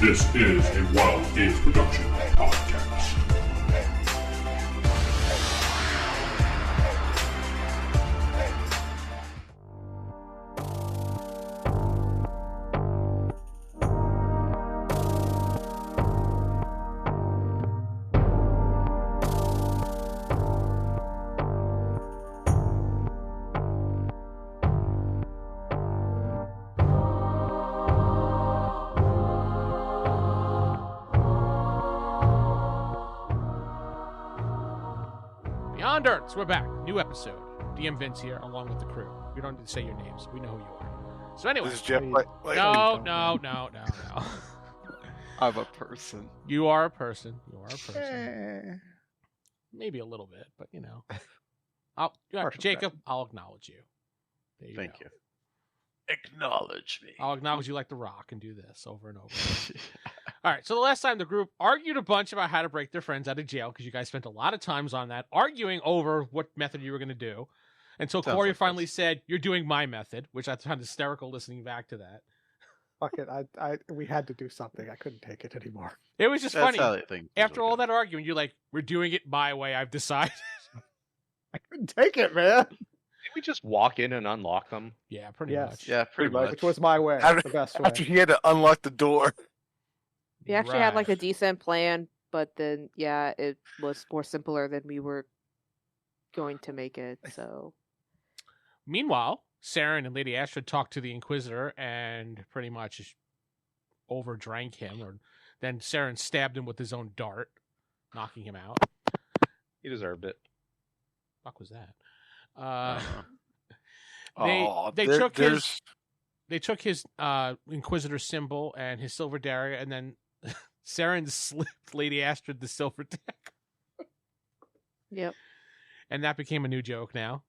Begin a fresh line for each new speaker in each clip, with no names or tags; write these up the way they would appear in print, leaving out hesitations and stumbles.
This is a Wild Age Production podcast.
So we're back. New episode. DM Vince here, along with the crew. You don't need to say your names. We know who you are. So anyway.
This is Geoff.
No.
I'm a person.
You are a person. Maybe a little bit, but you know. Jacob, I'll acknowledge you.
Thank you. Acknowledge me.
I'll acknowledge you like The Rock and do this over and over. All right, so the last time the group argued a bunch about how to break their friends out of jail, because you guys spent a lot of times on that, arguing over what method you were going to do, until Corey like finally said, "You're doing my method," which I found hysterical listening back to that.
Fuck it, we had to do something. I couldn't take it anymore.
It was just funny. After all that arguing, you're like, "We're doing it my way, I've decided."
I couldn't take it, man.
Did we just walk in and unlock them?
Yeah, pretty much.
Yeah, pretty much.
Which was my way, the best way.
After he had to unlock the door.
We actually had like a decent plan, but then it was more simpler than we were going to make it. So,
meanwhile, Seran and Lady Astrid talked to the Inquisitor and pretty much overdrank him. Or then Seran stabbed him with his own dart, knocking him out.
He deserved it.
Fuck was that? They took his Inquisitor symbol and his silver dagger, and then Seran slipped Lady Astrid the silver dagger.
Yep.
And that became a new joke now.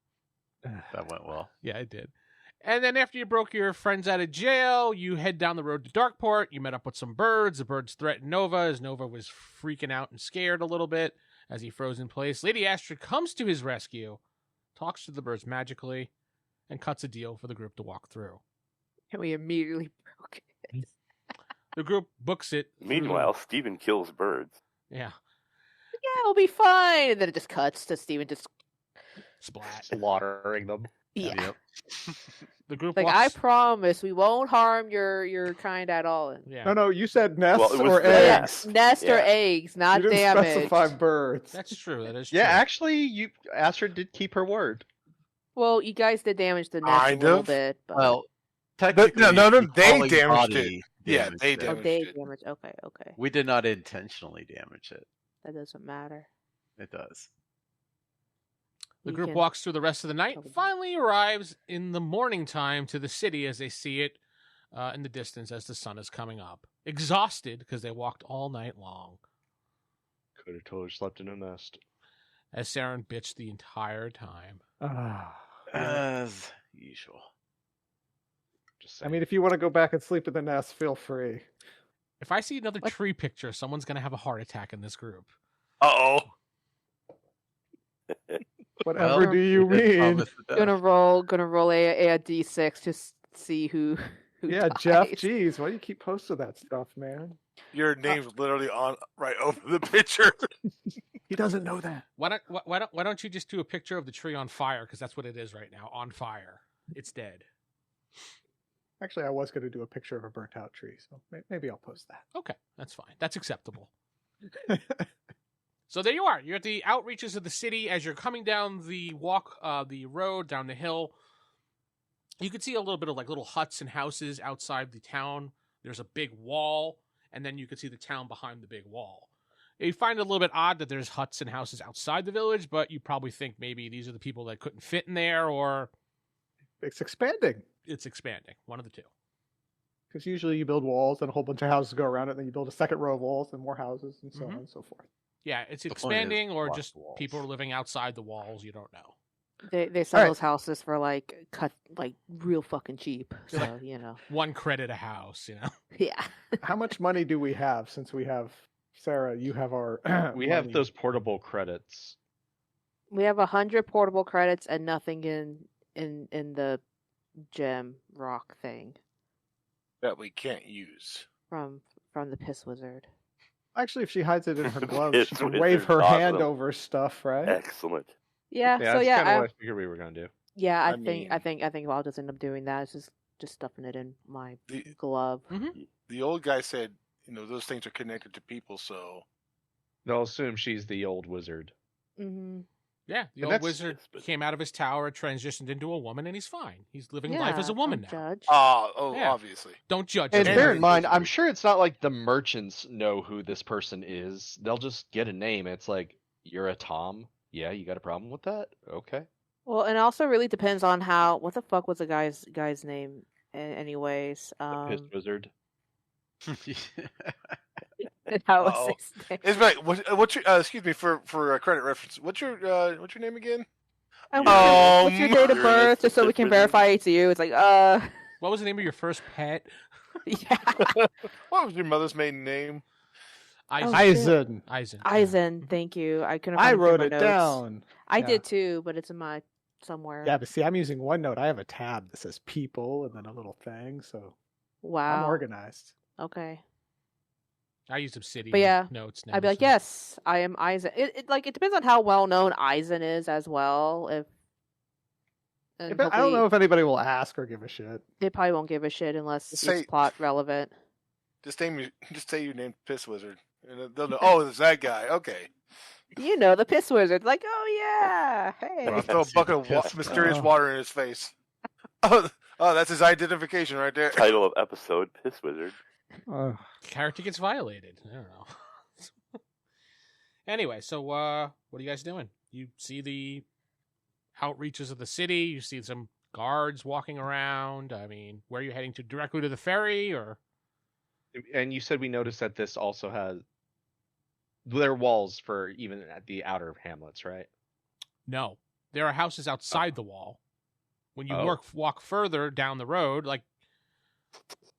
That went well.
Yeah, it did. And then after you broke your friends out of jail, you head down the road to Darkport. You met up with some birds. The birds threatened Nova, as Nova was freaking out and scared a little bit as he froze in place. Lady Astrid comes to his rescue, talks to the birds magically, and cuts a deal for the group to walk through.
And we immediately broke it.
The group books it.
Meanwhile, Steven kills birds.
Yeah.
Yeah, it'll be fine. And then it just cuts to Steven just
slaughtering them.
Yeah.
Yep.
The group
like, I promise we won't harm your kind at all.
Yeah.
No, you said nests or
eggs.
eggs.
Nest or eggs, not
you didn't
damage.
Specify birds.
That's true. That is true.
Yeah, actually, Astrid did keep her word.
Well, you guys did damage the nest a little bit. But...
Well, technically,
they damaged it. Yeah, they damaged it.
Okay.
We did not intentionally damage it.
That doesn't matter.
It does.
The group walks through the rest of the night, finally arrives in the morning time to the city as they see it in the distance as the sun is coming up. Exhausted because they walked all night long.
Could have totally slept in a nest.
As Seran bitched the entire time.
As usual.
I mean, if you want to go back and sleep in the nest, feel free.
If I see another tree picture, someone's going to have a heart attack in this group.
Uh-oh.
Whatever do you mean?
Gonna roll a d6 to see who
yeah,
dies.
Geoff, jeez, why do you keep posting that stuff, man?
Your name's literally on right over the picture.
He doesn't know that.
Why don't you just do a picture of the tree on fire? Because that's what it is right now, on fire. It's dead.
Actually, I was going to do a picture of a burnt out tree, so maybe I'll post that.
Okay, that's fine. That's acceptable. So there you are. You're at the outreaches of the city. As you're coming down the road, down the hill, you can see a little bit of like little huts and houses outside the town. There's a big wall, and then you can see the town behind the big wall. You find it a little bit odd that there's huts and houses outside the village, but you probably think maybe these are the people that couldn't fit in there, or...
It's expanding.
It's expanding. One of the two.
Because usually you build walls and a whole bunch of houses go around it, and then you build a second row of walls and more houses and so on and so forth.
Yeah, it's expanding, or just people are living outside the walls. You don't know.
They sell those houses for real fucking cheap. So you know,
1 credit a house. You know.
Yeah.
How much money do we have? Since we have Sarah, you have our.
We have those portable credits.
We have 100 portable credits and nothing in the gem rock thing
that we can't use.
from the piss wizard.
Actually, if she hides it in her gloves,
It's
she can
wizard,
wave her hand
awesome.
over stuff, right?
Excellent.
Yeah.
Yeah,
So
that's
yeah,
kind of what I figured we were gonna do.
yeah.
I
I think I'll just end up doing that. It's just stuffing it in my
The
glove.
the old guy said, those things are connected to people, so
They'll assume she's the old wizard.
Mm-hmm.
Yeah, the
And
old
that's-
wizard
but-
came out of his tower, transitioned into a woman, and he's fine. He's living life as a woman now.
Judge.
Yeah.
obviously.
Don't judge
And
him.
bear in mind, I'm sure it's not like the merchants know who this person is. They'll just get a name. It's like, you're a Tom? Yeah, you got a problem with that? Okay.
Well, and it also really depends on what the fuck was the guy's name, anyways.
The piss wizard.
And how was
Uh-oh.
his name?
It's right. What's your excuse me for credit reference? What's your name again?
And
Oh,
what's your date of
you're
birth,
the
just so we
piss
can
wizard.
verify it's you? It's like,
What was the name of your first pet?
yeah,
What was your mother's maiden name?
Eisen.
Eisen.
Eisen.
Eisen. Thank you. I couldn't.
I
find
wrote
in
it
my notes.
down.
I
Yeah.
did too, but it's in my somewhere.
Yeah, but see, I'm using OneNote. I have a tab that says people and then a little thing, so I'm
Wow.
organized.
Okay.
I use Obsidian
But yeah,
notes now.
I'd be like,
so-
yes, I am Eisen. It depends on how well known Eisen is as well. And
I don't
hopefully
know if anybody will ask or give a shit.
they probably won't give a shit unless
Just
it's
say-
plot relevant.
Just say your name, Piss Wizard, and they'll know. Oh, it's that guy. Okay.
You know, the piss wizard. Like, oh yeah, hey.
I'll throw a bucket of
Piss.
mysterious
Oh.
water in his face. Oh, that's his identification right there.
Title of episode: Piss Wizard.
Character gets violated. I don't know. Anyway, so what are you guys doing? You see the outreaches of the city. You see some guards walking around. I mean, where are you heading to? Directly to the ferry, or
And you said we noticed that this also has there are walls for even at the outer hamlets, right?
no? There are houses outside the wall. When you
Oh.
walk further down the road, like,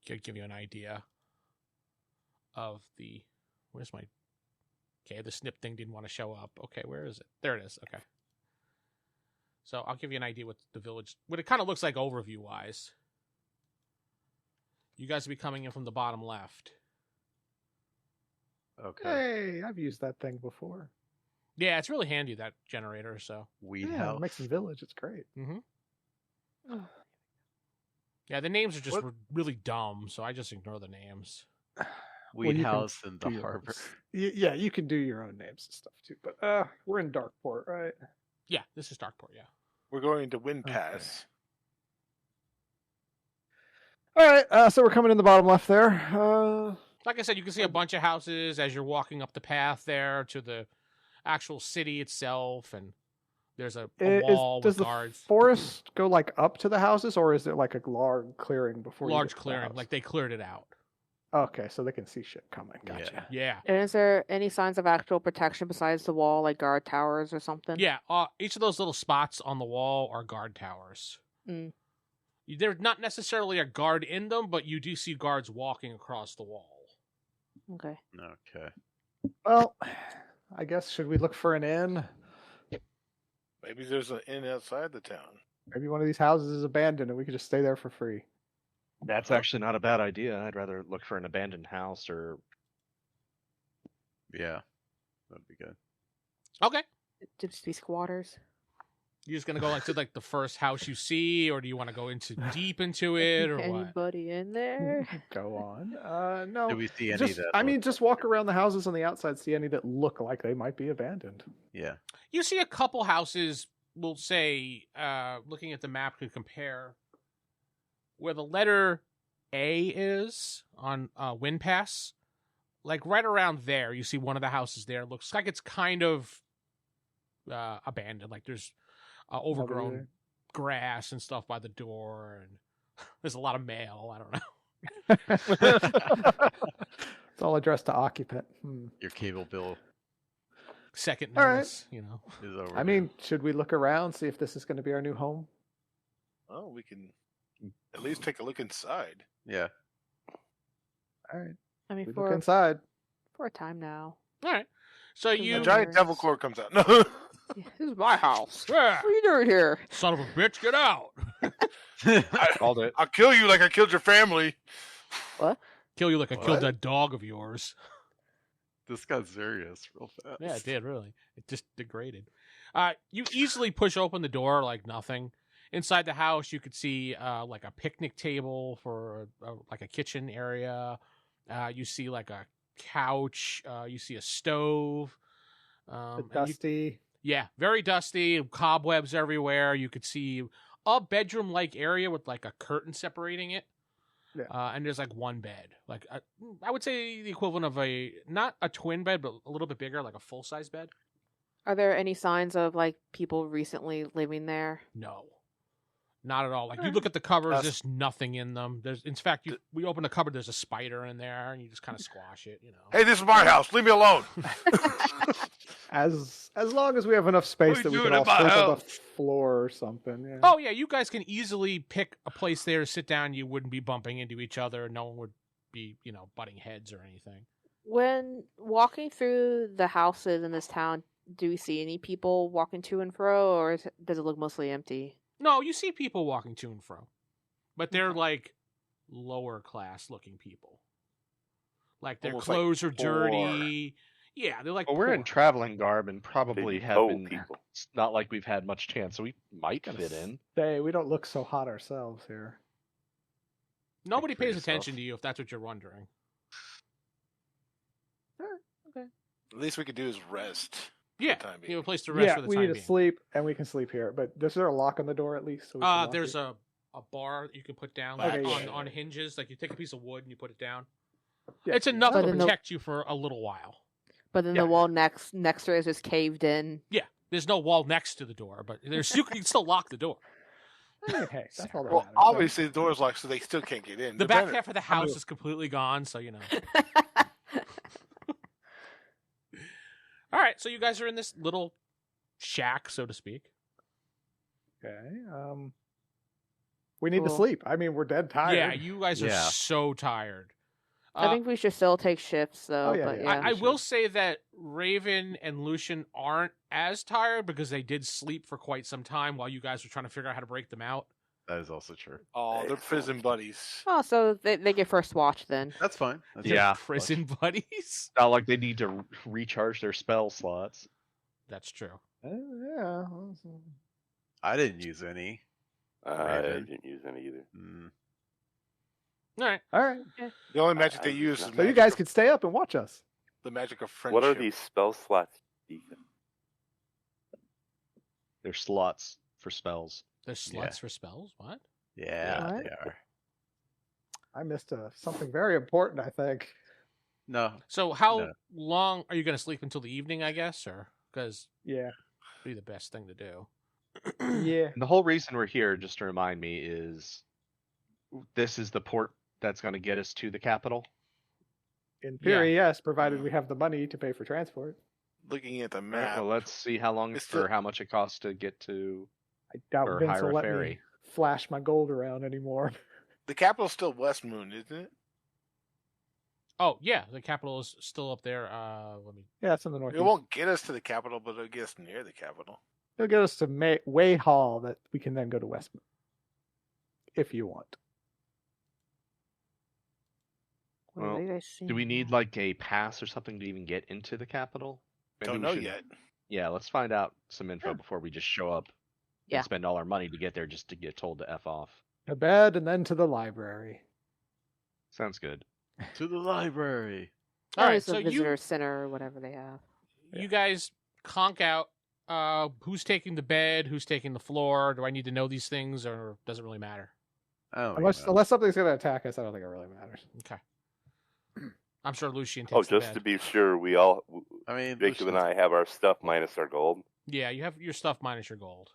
could give you an idea of the. Where's my? Okay, the snip thing didn't want to show up. Okay, where is it? There it is. Okay. So I'll give you an idea what it kind of looks like overview wise. You guys will be coming in from the bottom left.
Okay.
Hey, I've used that thing before.
Yeah, it's really handy, that generator. So
Weed
Yeah,
house.
it makes a village. It's great.
yeah, the names are just
What-
really dumb. So I just ignore the names.
Weed
you can
house in the
do
harbor.
yours. Yeah, you can do your own names and stuff too. But we're in Darkport, right?
Yeah, this is Darkport. Yeah.
We're going to Wind
Okay.
Pass.
All right, so we're coming in the bottom left there.
Like I said, you can see a bunch of houses as you're walking up the path there to the actual city itself, and there's a wall
does
with
the
guards.
forest go like up to the houses, or is it like a large clearing before? you
Large
get to the
clearing,
house?
like they cleared it out.
Okay, so they can see shit coming. Gotcha.
Yeah.
And is there any signs of actual protection besides the wall, like guard towers or something?
Yeah, each of those little spots on the wall are guard towers.
Mm.
There's not necessarily a guard in them, but you do see guards walking across the wall.
Okay.
Okay.
Well, I guess should we look for an inn?
Maybe there's an inn outside the town.
Maybe one of these houses is abandoned, and we could just stay there for free.
That's actually not a bad idea. I'd rather look for an abandoned house or
Yeah. That'd be good.
Okay.
Just be squatters.
You're just gonna go like to like the first house you see, or do you want to go into deep into it, or what?
Anybody in there?
Go on. No.
Do we see any
Just,
that?
I mean, just walk around the houses on the outside, see any that look like they might be abandoned.
yeah.
You see a couple houses, we'll say, looking at the map could compare where the letter A is on Wind Pass. Like right around there, you see one of the houses there. Looks like it's kind of abandoned. Like there's overgrown
Nobody
grass and stuff by the door, and there's a lot of mail. I don't know.
It's all addressed to occupant.
Your cable bill
Second
All right.
notice, you know.
is over.
I mean, should we look around, see if this is going to be our new home?
Oh, we can at least take a look inside.
yeah.
All right,
I mean,
we look
for
inside.
a time now.
All right. So
A
you,
giant devil core comes out. No.
Yeah, this is my house.
Yeah,
What are you doing here?
son of a bitch, get out.
called it.
I'll kill you like I killed your family.
What?
Kill you like I killed
What?
that dog of yours.
This got serious real fast.
Yeah, it did, really. It just degraded. You easily push open the door like nothing. Inside the house, you could see like a picnic table for like a kitchen area. You see like a couch. You see a stove.
Dusty.
Yeah, very dusty. Cobwebs everywhere. You could see a bedroom-like area with like a curtain separating it.
Yeah.
And there's like one bed. Like I would say the equivalent of not a twin bed, but a little bit bigger, like a full-size bed.
Are there any signs of like people recently living there?
No, not at all. Like you look at the cupboards,
That's-
there's nothing in them. In fact, we open the cupboard, there's a spider in there, and you just kind of squash it.
Hey, this is my house. Leave me alone.
As long as we have enough space
What
that
are
we
you
can
doing
all
in my
sleep on the
house?
floor or something. Yeah.
Oh yeah, you guys can easily pick a place there to sit down. You wouldn't be bumping into each other. No one would be, butting heads or anything.
When walking through the houses in this town, do we see any people walking to and fro, or does it look mostly empty?
No, you see people walking to and fro, but they're like lower class looking people. Like their
Almost like
clothes are
poor.
dirty. Yeah, they're like.
Well, we're in
poor.
traveling garb and probably
Big
have
toe
been.
people.
It's not like we've had much chance, so we might fit in.
Say, we don't look so hot ourselves here.
Nobody
Speak for
pays
yourself.
attention to you if that's what you're wondering.
At least we could do is rest.
Yeah,
time
you
being.
have a place to rest
Yeah,
for the
we
time
need to
being.
sleep, and we can sleep here. But is there a lock on the door at least? So we can lock
There's
it?
a bar that you can put down
Okay,
like,
yeah,
on
yeah.
hinges. Like you take a piece of wood and you put it down.
Yeah.
It's enough
But
to
then the-
protect you for a little while.
But then
Yeah.
the wall next to it is just caved in.
Yeah, there's no wall next to the door, but you can still lock the door.
Hey, that's all that
Well,
matters.
obviously the door's locked, so they still can't get in.
The
They're
back
better.
half of the house is completely gone, so All right, so you guys are in this little shack, so to speak.
Okay. We need to
Cool.
sleep. I mean, we're dead tired.
Yeah, you guys are
Yeah.
so tired.
I think we should still take shifts, though.
Oh, yeah,
but
yeah.
yeah.
I will say that Raven and Lucian aren't as tired because they did sleep for quite some time while you guys were trying to figure out how to break them out.
That is also true.
Oh, they're prison buddies.
Oh, so they get first watch then.
That's fine. That's
Yeah.
Prison buddies.
Not like they need to recharge their spell slots.
That's true.
Yeah.
I didn't use any.
I
Raven.
didn't use any either.
Mm.
All right.
All right.
The only magic
I-
they use is
So
So you
magic
guys
of-
can stay up and watch us.
the magic of friendship.
What are these spell slots? Ethan?
They're slots for spells.
There's slots for spells. What?
Yeah,
What?
they are.
I missed something very important, I think.
No.
So how
No.
long are you going to sleep until the evening? I guess, or because
Yeah.
it'd be the best thing to do.
Yeah.
And the whole reason we're here, just to remind me, is this is the port that's going to get us to the capital.
In theory, yes, provided we have the money to pay for transport.
Looking at the
All right,
map.
well, let's see how long
It's
or
the-
how much it costs to get to.
I doubt
Or
Vince
hire
will
a
let
ferry.
me flash my gold around anymore.
The capital's still West Moon, isn't it?
Oh yeah, the capital is still up there. Let me.
Yeah, it's in the northeast.
It won't get us to the capital, but it'll get us near the capital.
It'll get us to Way Hall that we can then go to Westmont. If you want.
What are
Well,
you guys seeing
Do we need
now?
like a pass or something to even get into the capital? Maybe
Don't
we
know
should-
yet.
Yeah, let's find out some info before we just show up
Yeah.
and spend all our money to get there just to get told to F off.
To bed and then to the library.
Sounds good.
To the library.
All
Or
right,
is the
so
visitor center or whatever they have.
you guys conk out. Who's taking the bed? Who's taking the floor? Do I need to know these things, or does it really matter?
Oh,
Unless something's going to attack us, I don't think it really matters.
Okay. I'm sure Lucian takes
Oh,
the
just
bed.
to be sure, we all,
I mean,
Jacob and
Lucian's-
I, have our stuff minus our gold.
Yeah, you have your stuff minus your gold.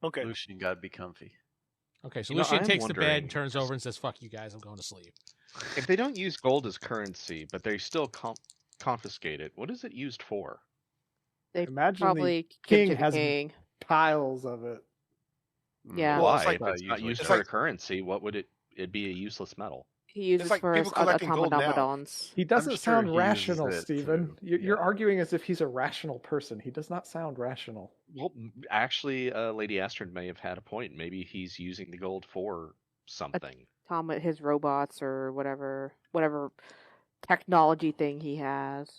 Okay.
Lucian got to be comfy.
Okay, so
You know,
Lucian
I'm
takes the bed,
wondering-
turns over, and says, "Fuck you guys, I'm going to sleep."
If they don't use gold as currency, but they still confiscate it, what is it used for?
They
Imagine
probably
the
give
king
to the
has
king.
piles of it.
Hmm.
Yeah.
Well,
Why?
it's like-
if it's not
usually
used
it's
for
like-
a currency, what would it? It'd be a useless metal.
He uses
like
for
people collecting gold now.
automatons.
He doesn't
sure
sound
he uses
rational,
it
Stephen.
too.
You're
Yeah.
arguing as if he's a rational person. He does not sound rational.
Well, actually, Lady Astrid may have had a point. Maybe he's using the gold for something.
His robots or whatever technology thing he has.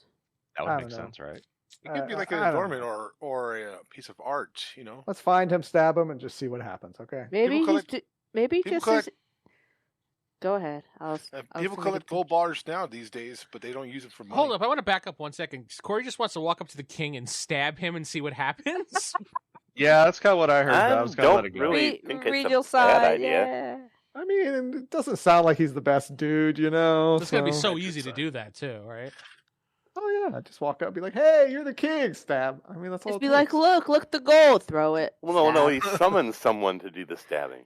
That
I
would
don't
make
know.
sense, right?
It could be like an
I don't
adornment
know.
or a piece of art, you know.
Let's find him, stab him, and just see what happens. Okay.
Maybe
People
he's maybe
people
just
collect-
his... Go ahead.
People collect gold bars now these days, but they don't use it for money.
Hold up, I want to back up 1 second. Corey just wants to walk up to the king and stab him and see what happens.
Yeah, that's kind of what I heard. But I was gonna
don't
let it go.
really think it's
Read
a
your
bad
side,
idea.
yeah.
I mean, it doesn't sound like he's the best dude, you know.
It's gonna be so
I
easy
could
to
say.
do that too, right?
Oh yeah, just walk up, and be like, "Hey, you're the king!" Stab. I mean, that's all.
Just
it
be like,
takes.
look the gold, throw it.
Well, no,
stab.
he summons someone to do the stabbing.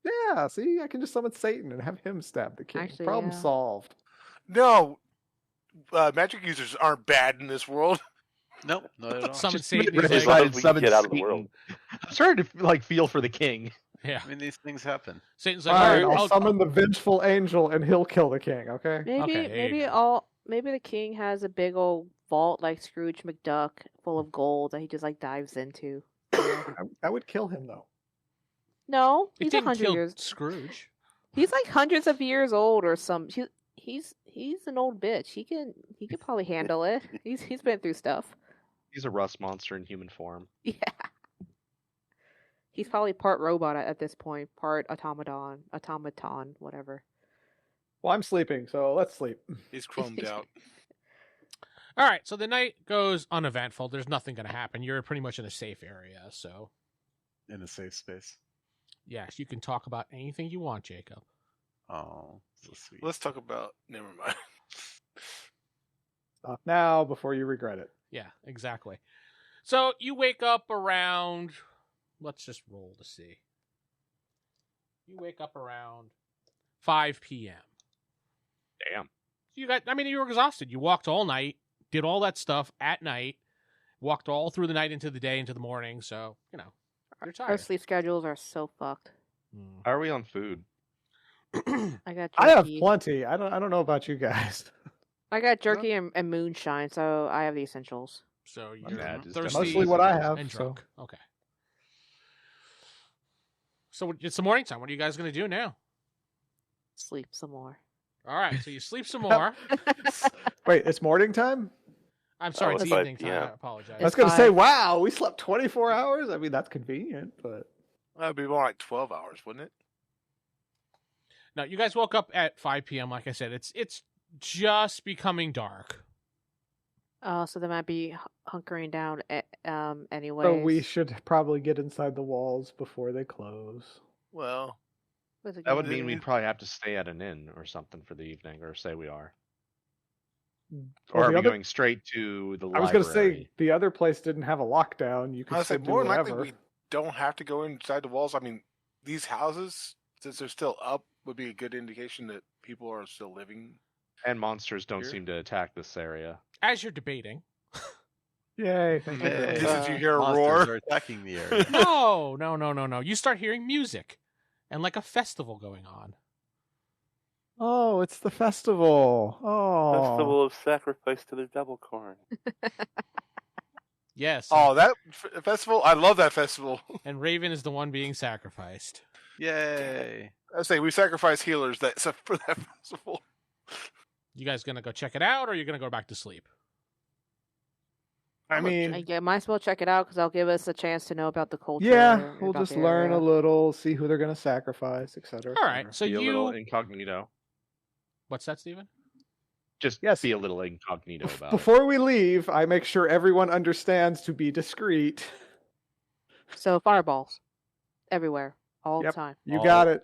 Yeah, see, I can just summon Satan and have him stab the king.
Actually,
Problem
yeah.
solved.
No, magic users aren't bad in this world.
Nope, not at all.
Summon
Just
Satan.
Riddick
He's
Well,
like,
decided
we
summon
get out of the
Satan.
world.
I'm starting to feel for the king.
yeah.
I mean, these things happen.
Satan's
All
like,
right,
all right,
I'll summon the vengeful angel, and he'll kill the king. Okay.
Maybe
Okay, there you go.
maybe the king has a big old vault like Scrooge McDuck full of gold that he just like dives into.
I would kill him though.
No,
It
he's
didn't
100
kill
years.
Scrooge.
He's like hundreds of years old or some. He's an old bitch. He can probably handle it. He's been through stuff.
He's a rust monster in human form.
Yeah. He's probably part robot at this point, part automaton, whatever.
Well, I'm sleeping, so let's sleep.
He's chromed out.
All right, so the night goes uneventful. There's nothing going to happen. You're pretty much in a safe area, so
In a safe space.
yes, you can talk about anything you want, Jacob.
Oh, so sweet.
Let's talk about. Never mind.
Stop now before you regret it.
Yeah, exactly. So you wake up around. Let's just roll to see. You wake up around 5 p.m.
Damn.
You were exhausted. You walked all night, did all that stuff at night, walked all through the night into the day, into the morning. So, you're
Our
tired.
sleep schedules are so fucked.
Mm.
How are we on food?
I got jerky.
I have plenty. I don't know about you guys.
I got jerky and moonshine, so I have the essentials.
So
My
you're
bad, just
thirsty
Mostly what I have.
and
So.
drunk. Okay. So it's the morning time. What are you guys going to do now?
Sleep some more.
All right, so you sleep some more.
Wait, it's morning time?
I'm sorry,
Oh,
it's
it's
evening
5
time.
p.m.
I apologize.
I was
It's
going to say,
5.
wow, we slept 24 hours? I mean, that's convenient, but...
That'd be more like 12 hours, wouldn't it?
No, you guys woke up at 5 p.m. Like I said, it's just becoming dark.
So they might be hunkering down anyway.
So we should probably get inside the walls before they close.
Well,
That would mean we'd probably have to stay at an inn or something for the evening, or say we are.
Well,
Or are
the
we
other-
going straight to the library?
I was going to say, the other place didn't have a lockdown. You
I
could
would say
still do
more than
whatever.
likely we don't have to go inside the walls. I mean, these houses, since they're still up, would be a good indication that people are still living.
And monsters don't
Here?
seem to attack this area.
As you're debating.
Yay. Thank you.
Hey.
Did you hear a
Monsters
roar?
are attacking the area.
No. You start hearing music and like a festival going on.
Oh, it's the festival. Oh.
Festival of sacrifice to the devil corn.
Yes.
Oh, that festival! I love that festival.
And Raven is the one being sacrificed.
Yay.
I say we sacrifice healers for that festival.
You guys gonna go check it out, or are you gonna go back to sleep?
I mean,
I might as well check it out because that'll give us a chance to know about the culture.
yeah, we'll
about
just
the
learn a
area.
little, see who they're going to sacrifice, etc.
All right. So
Be a little
you.
incognito.
What's that, Steven?
Just
Yes.
be a little incognito about it.
Before we leave, I make sure everyone understands to be discreet.
So fireballs everywhere, all
Yep.
the time.
You
All
got it.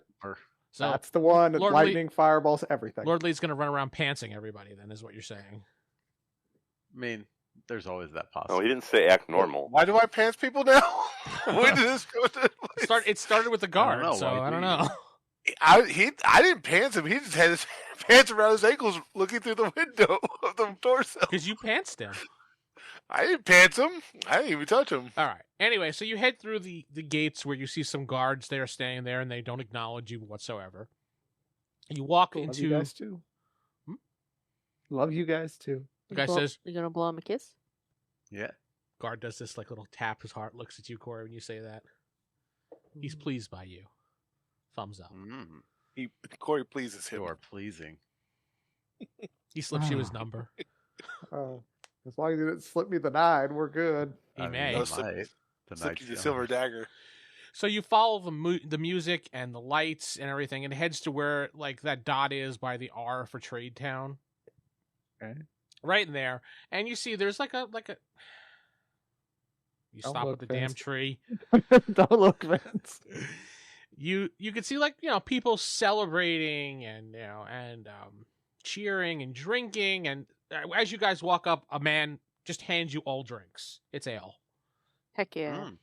So
That's the one.
Lord
Lightning, fireballs, everything.
Lord Lee's gonna run around pantsing everybody. Then is what you're saying.
I mean, there's always that
Oh,
possibility.
he didn't say act normal.
Why do I pants people now? When did this go to?
It started with the guard,
know,
so
why
I don't
do
know.
I didn't pants him. He just had his pants around his ankles, looking through the window of the torso.
Because you pantsed him.
I didn't pants him. I didn't even touch him.
All right. Anyway, so you head through the gates where you see some guards there standing there, and they don't acknowledge you whatsoever. You walk
Love
into.
you guys too.
Hmm?
Love you guys too.
The guy says,
"You gonna blow him a kiss?"
Yeah.
guard does this like little tap. His heart looks at you, Corey, when you say that. He's pleased by you. Thumbs up.
Corey pleases him.
You are pleasing.
He slips you his number.
As long as you didn't slip me the 9, we're good.
He may.
No,
Might.
slip-
The
Slip
night's
you the
young.
silver dagger.
So you follow the music and the lights and everything, and it heads to where like that dot is by the R for Trade Town.
Okay.
Right in there, and you see there's like a. You
Don't
stop at
look,
the damn
Vince.
tree.
Don't look, Vince.
You can see like people celebrating and cheering and drinking, and as you guys walk up, a man just hands you all drinks. It's ale.
Heck yeah.
Mm.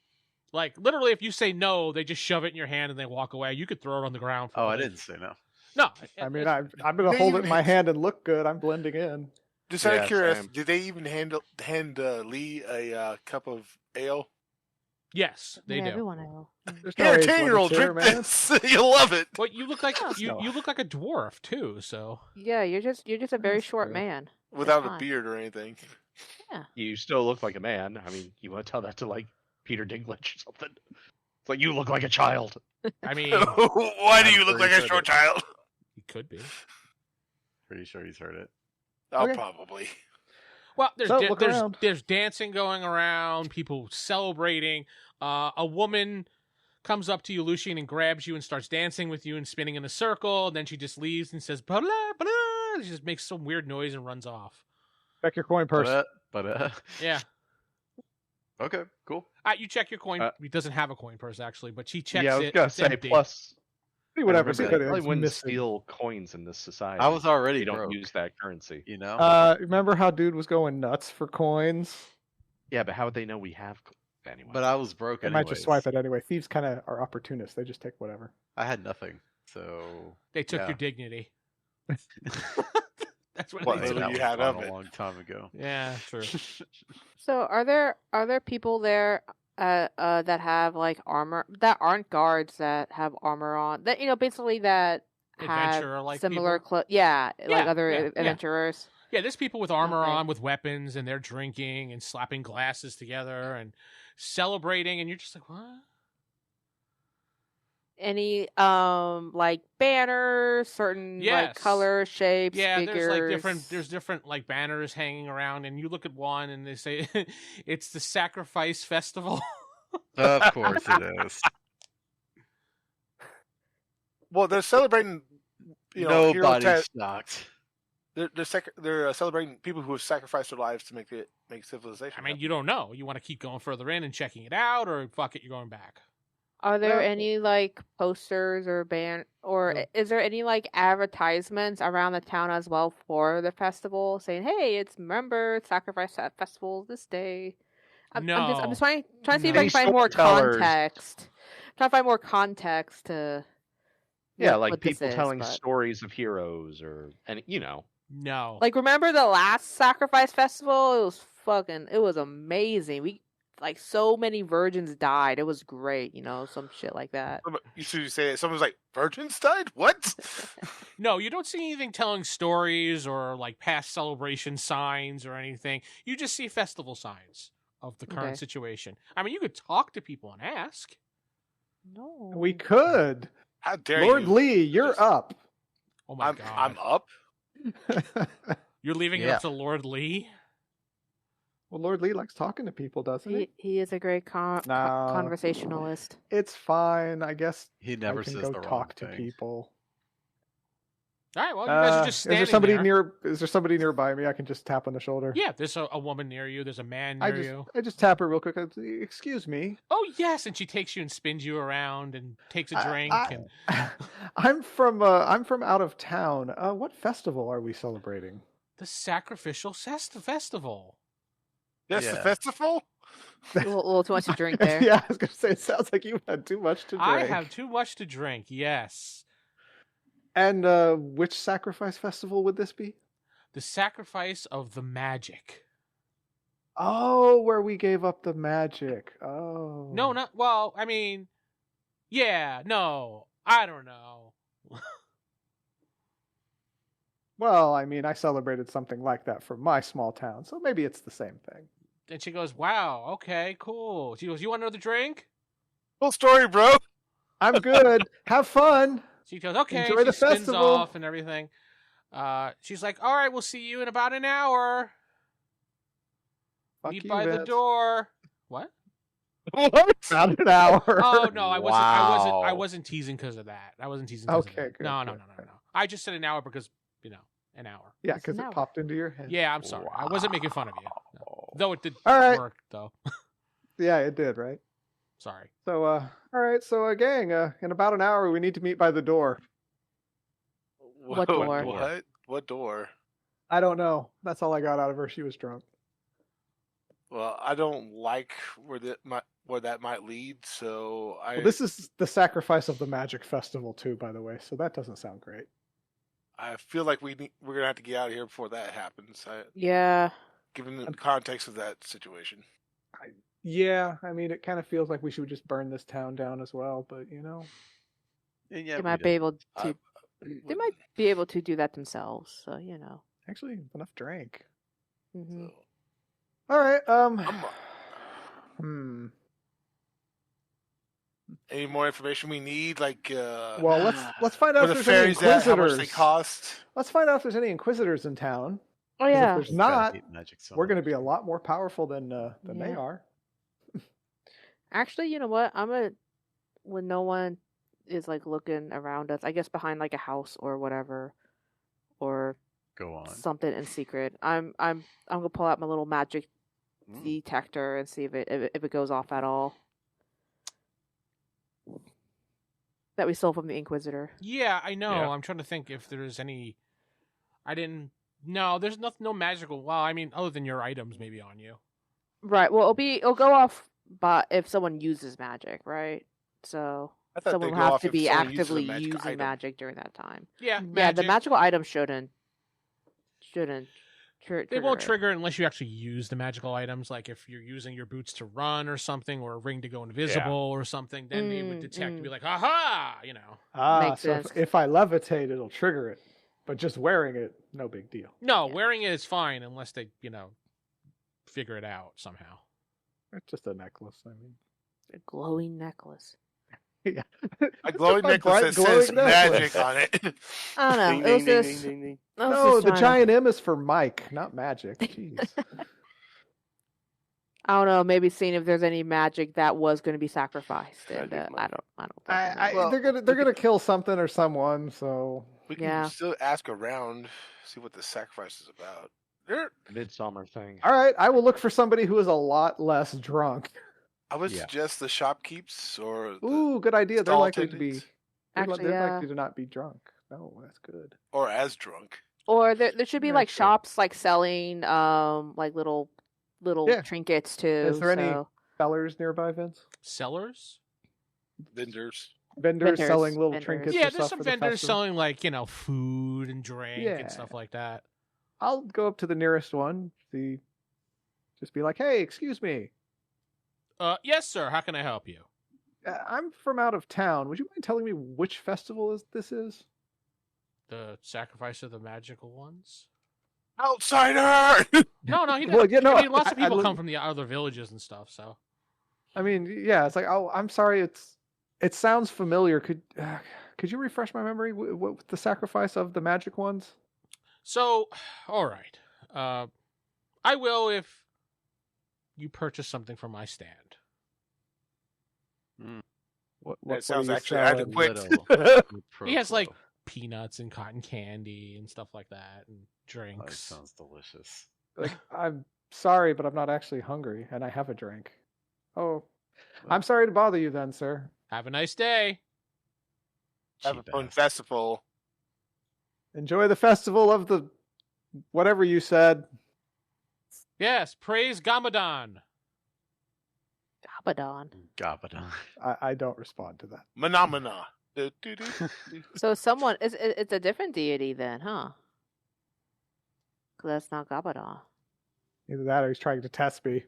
Like literally, if you say no, they just shove it in your hand and they walk away. You could throw it on the ground.
Oh, I didn't say no.
No,
I mean,
it's-
I'm going to
They
hold it
even
in my
hate-
hand and look good. I'm blending in.
Just out
Yeah,
of curiosity,
same.
did they even hand Lee a cup of ale?
yes, they
yeah,
do.
everyone know.
There's no
Here,
age
10-year-old,
limits here,
drink
man.
this. You'll love it.
Well, you look like
Yes,
you
no.
look like a dwarf too. So
Yeah, you're just a very
That's
short
true.
man.
Without a
fine.
beard or anything.
You still look like a man. I mean, you want to tell that to like Peter Dinklage or something? It's like you look like a child.
I mean,
Why do
I'm
you look
pretty
like a
sure
short
that-
child?
he could be.
Pretty sure he's heard it.
Oh,
Okay.
probably.
Well, there's
So, look around.
there's dancing going around, people celebrating. A woman comes up to you, Lucian, and grabs you and starts dancing with you and spinning in a circle. And then she just leaves and says blah blah blah. She just makes some weird noise and runs off.
Check your coin purse.
But
Yeah.
okay, cool.
You check your coin. He doesn't have a coin purse actually, but she checks
yeah, I was
it.
gonna
It's
say.
empty.
Plus,
See whatever.
I
See
remember
what
they
it
probably
is.
wouldn't
Missing.
steal coins in this society.
I was already
They don't
broke.
use that currency.
You know.
Remember how dude was going nuts for coins?
Yeah, but how would they know we have? Anyway,
But I was broke
They
anyway.
might just swipe it anyway. Thieves kind of are opportunists. They just take whatever.
I had nothing, so
They took
yeah.
your dignity. That's what
What,
they
little
did.
you had of
a
it.
long time ago.
Yeah, true.
So are there people there that have like armor that aren't guards that have armor on that basically that have
Adventurer-like
similar
people?
clothes? Yeah, like
Yeah,
other
yeah, yeah.
adventurers.
Yeah, there's people with armor
Okay.
on with weapons and they're drinking and slapping glasses together and celebrating and you're just like, what?
Any like banners, certain like
Yes.
color shapes,
Yeah,
figures.
there's different like banners hanging around and you look at one and they say it's the Sacrifice Festival.
Of course it is.
Well, they're celebrating. Hero
Nobody's shocked.
They're celebrating people who have sacrificed their lives to make civilization.
I mean,
happen.
you don't know. You want to keep going further in and checking it out or fuck it, you're going back.
Are there
Well-
any like posters or
No.
is there any like advertisements around the town as well for the festival saying, "Hey, remember Sacrifice Festival this day"? I'm just
No.
trying to see if
No.
I can find more
Storytellers.
context. Trying to find more context to
yeah,
what
like
this
people
is,
telling
but-
stories of heroes or
No.
Like, remember the last Sacrifice Festival? It was amazing. Like, so many virgins died. It was great, some shit like that.
You should say it. Someone's like, "Virgins died? What?"
No, you don't see anything telling stories or like past celebration signs or anything. You just see festival signs of the current
Okay.
situation. I mean, you could talk to people and ask.
No.
We could.
How dare
Lord
you?
Lee, you're up.
Oh my
I'm
god.
up.
You're leaving it
Yeah.
up to Lord Lee?
Well, Lord Lee likes talking to people, doesn't he?
He is a great
No.
conversationalist.
It's fine. I guess
He never
I can
says
go
the wrong
talk to
thing.
people.
All right, well, you guys are just
Is
standing
there somebody
there.
Is there somebody nearby me? I can just tap on the shoulder.
Yeah, there's a woman near you. There's a man
I
near
just
you.
I just tap her real quick. Excuse me.
Oh, yes, and she takes you and spins you around and takes a drink. And
I'm from out of town. What festival are we celebrating?
the Sacrificial Festival.
That's the
Yeah.
festival.
A little too much to drink there.
Yeah, I was gonna say it sounds like you had too much to drink.
I have too much to drink, yes.
And which sacrifice festival would this be?
The Sacrifice of the Magic.
Oh, where we gave up the magic. Oh.
No, not, well, I mean, yeah, no, I don't know.
Well, I mean, I celebrated something like that for my small town, so maybe it's the same thing.
And she goes, "Wow, okay, cool." She goes, "You want another drink?"
Full story, bro.
I'm good. Have fun.
She goes, "Okay."
Enjoy
She
the
spins
festival.
off and everything. She's like, "All right, we'll see you in about an hour.
Fuck
Meet
you,
by the
Vince.
door." What?
What?
About an hour.
Oh no, I
Wow.
wasn't teasing because of that. I wasn't teasing because of
Okay,
that.
good,
No.
good.
I just said an hour because an hour.
Yeah,
It's
because
an
it
hour.
popped into your head.
Yeah, I'm sorry. I wasn't making fun of you. No. Though it did
All right.
work, though.
Yeah, it did, right?
Sorry.
So, all right. So, gang, in about an hour, we need to meet by the door.
What
Whoa,
door?
What? What door?
I don't know. That's all I got out of her. She was drunk.
Well, I don't like where that might lead, so I
Well, this is the sacrifice of the magic festival, too, by the way. So that doesn't sound great.
I feel like we're gonna have to get out of here before that happens.
Yeah.
Given the context of that situation.
Yeah, I mean, it kind of feels like we should just burn this town down as well. But
And yeah,
They
we
might be
did.
able to.
I-
They might be able to do that themselves. So
actually, enough drank.
hmm
All right.
I'm- Any more information we need? Like,
Well, let's find out
where
if
the
there's any
fairies at? How much
inquisitors.
they cost?
Let's find out if there's any inquisitors in town.
Oh
'Cause
yeah.
If there's
Gotta
not,
hate magic so
we're going to
much.
be a lot more powerful than they
Yeah.
are.
Actually, you know what? When no one is like looking around us, I guess behind like a house or whatever, or
Go on.
something in secret. I'm gonna pull out my little magic
Mm.
detector and see if it goes off at all. That we stole from the Inquisitor.
Yeah, I know.
Yeah.
I'm trying to think if there's any. No, there's no magical. Well, I mean, other than your items maybe on you.
Right. Well, it'll go off, but if someone uses magic, right? So
I thought
someone
they'd
will
go
have
off
to
if
be
someone uses a
actively
magic
using
item.
magic during that time.
Yeah,
Yeah, the
magic.
magical item shouldn't.
They won't
it.
trigger unless you actually use the magical items. Like if you're using your boots to run or something, or a ring to go invisible or something, then they would detect and be like, "Aha!"
Makes
So
sense.
if I levitate, it'll trigger it. But just wearing it, no big deal.
No,
Yeah.
wearing it is fine unless they, figure it out somehow.
It's just a necklace. I mean,
A glowing necklace.
yeah.
A glowing
My
necklace
bright
that says
glowing necklace.
magic on it.
I don't
Ding,
know. It was
ding, ding,
just.
ding, ding, ding.
I was
No,
just
the
trying to-
giant M is for Mike, not magic. Jeez.
I don't know. Maybe seeing if there's any magic that was going to be sacrificed, and
Magic
I
money.
don't. fucking know.
Well,
they're gonna kill something or someone. So
We can
Yeah.
still ask around, see what the sacrifice is about. There,
Midsummer thing.
all right, I will look for somebody who is a lot less drunk.
I would
Yeah.
suggest the shopkeeps or the
Ooh, good idea. They're
stall
likely to be.
attendants,
Actually,
they're
yeah.
likely to not be drunk. No, that's good.
or as drunk.
Or there should be
Yeah,
like
sure.
shops like selling like little
Yeah.
trinkets too.
Is there any
so-
sellers nearby, Vince?
Sellers?
Vendors.
Vendors selling little
vendors.
trinkets.
Yeah,
or
there's
stuff
some
for the
vendors
festival?
selling like, food and drink
Yeah.
and stuff like that.
I'll go up to the nearest one. Just be like, "Hey, excuse me.
Yes, sir. How can I help you?
I'm from out of town. Would you mind telling me which festival this is?"
The sacrifice of the magical ones?
Outsider!
No, he
Well, yeah, no,
I mean, lots of
I
people
look-
come from the other villages and stuff, so.
I mean, yeah, it's like, "Oh, I'm sorry. It sounds familiar. Could you refresh my memory? What the sacrifice of the magic ones?"
So, all right. I will if you purchase something from my stand.
What
sounds
are you
actually
selling?
adequate.
Little
He has, like,
pro
peanuts and cotton candy and stuff like that, and
quo. That
drinks.
sounds delicious.
Like, I'm sorry, but I'm not actually hungry, and I have a drink. Oh, I'm sorry to bother you then, sir.
Have a nice day.
Have a
Cheap
fun
ass.
festival.
Enjoy the festival of the whatever you said.
Yes, praise Gamadan.
Abaddon.
Gabadon.
I don't respond to that.
Phenomena. Do, do, do, do.
So someone it's a different deity then, huh? 'Cause that's not Abaddon,
Either that or he's trying to test me.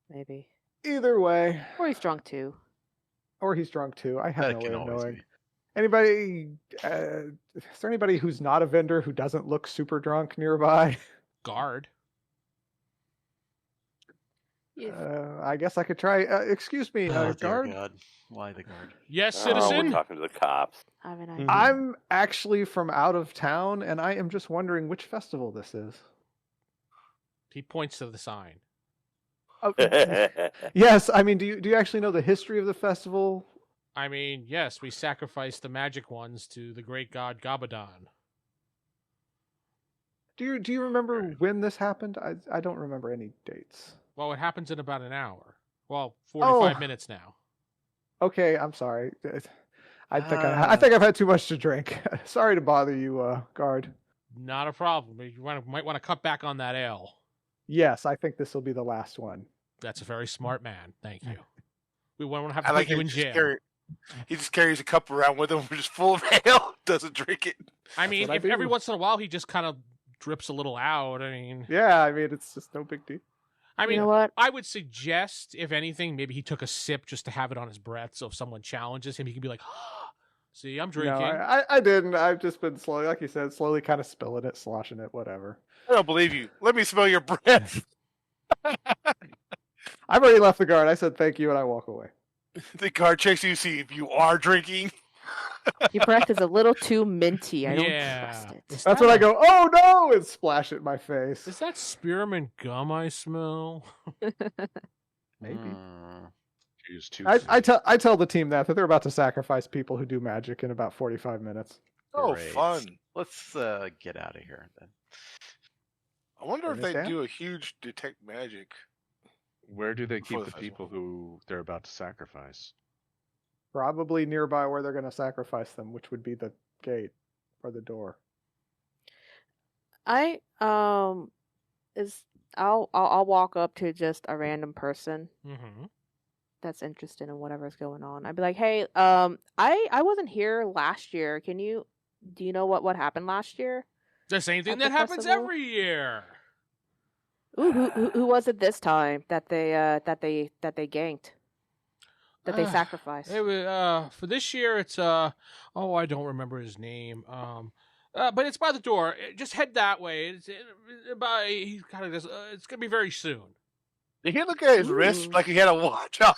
maybe.
Either way.
Or he's drunk too.
Or he's drunk too. I have
That
no
can
way of
always
knowing.
be.
Anybody? Is there anybody who's not a vendor who doesn't look super drunk nearby?
Guard.
I guess I could try. Excuse me,
Oh, dear
guard.
God. Why the guard?
Yes,
Oh, we're
citizen.
talking to the cops.
I have an
Mhm.
idea.
I'm actually from out of town, and I am just wondering which festival this is.
He points to the sign.
Oh, yes, I mean, do you actually know the history of the festival?
I mean, yes, we sacrificed the magic ones to the great god Gabadan.
Do you remember when this happened? I don't remember any dates.
Well, it happens in about an hour. Well, 45
Oh.
minutes now.
Okay, I'm sorry. I think I've had too much to drink. Sorry to bother you, guard.
Not a problem. You might want to cut back on that ale.
Yes, I think this will be the last one.
That's a very smart man. Thank you. We won't have to
I
put
like
you
he
in
just
jail.
he just carries a cup around with him, just full of ale. Doesn't drink it.
I mean,
what I
if every
do.
once in a while he just kind of drips a little out. I mean,
Yeah, I mean, it's just no big deal.
I mean,
you know what?
I would suggest, if anything, maybe he took a sip just to have it on his breath. So if someone challenges him, he can be like, "See, I'm drinking."
No, I didn't. I've just been slowly, like you said, slowly kind of spilling it, sloshing it, whatever.
I don't believe you. Let me smell your breath.
I've already left the guard. I said thank you, and I walk away.
The guard checks you, see if you are drinking.
Your breath is a little too minty. I don't
Yeah.
trust it.
Is
That's
that
when I
a-
go, oh no, and splash it in my face.
Is that spearmint gum I smell?
Maybe.
Mm.
Jeez, too
I tell the team that they're about to sacrifice people who do magic in about 45 minutes.
Oh,
Great.
fun.
Let's get out of here then.
I wonder if
Bring
they
us down?
do a huge detect magic.
Where do they
Before
keep
the
the people who they're about to sacrifice?
Probably nearby where they're going to sacrifice them, which would be the gate or the door.
I'll walk up to just a random person
Mm-hmm.
that's interested in whatever's going on. I'd be like, hey, I wasn't here last year. Do you know what happened last year?
The same thing
At
that
the
happens
festival?
every year.
Ooh, who was it this time that they ganked? That they sacrificed?
It was, for this year, it's I don't remember his name. But it's by the door. Just head that way. It's he's kind of this. It's gonna be very soon.
Did he look at his wrist
Ooh.
like he had a watch on?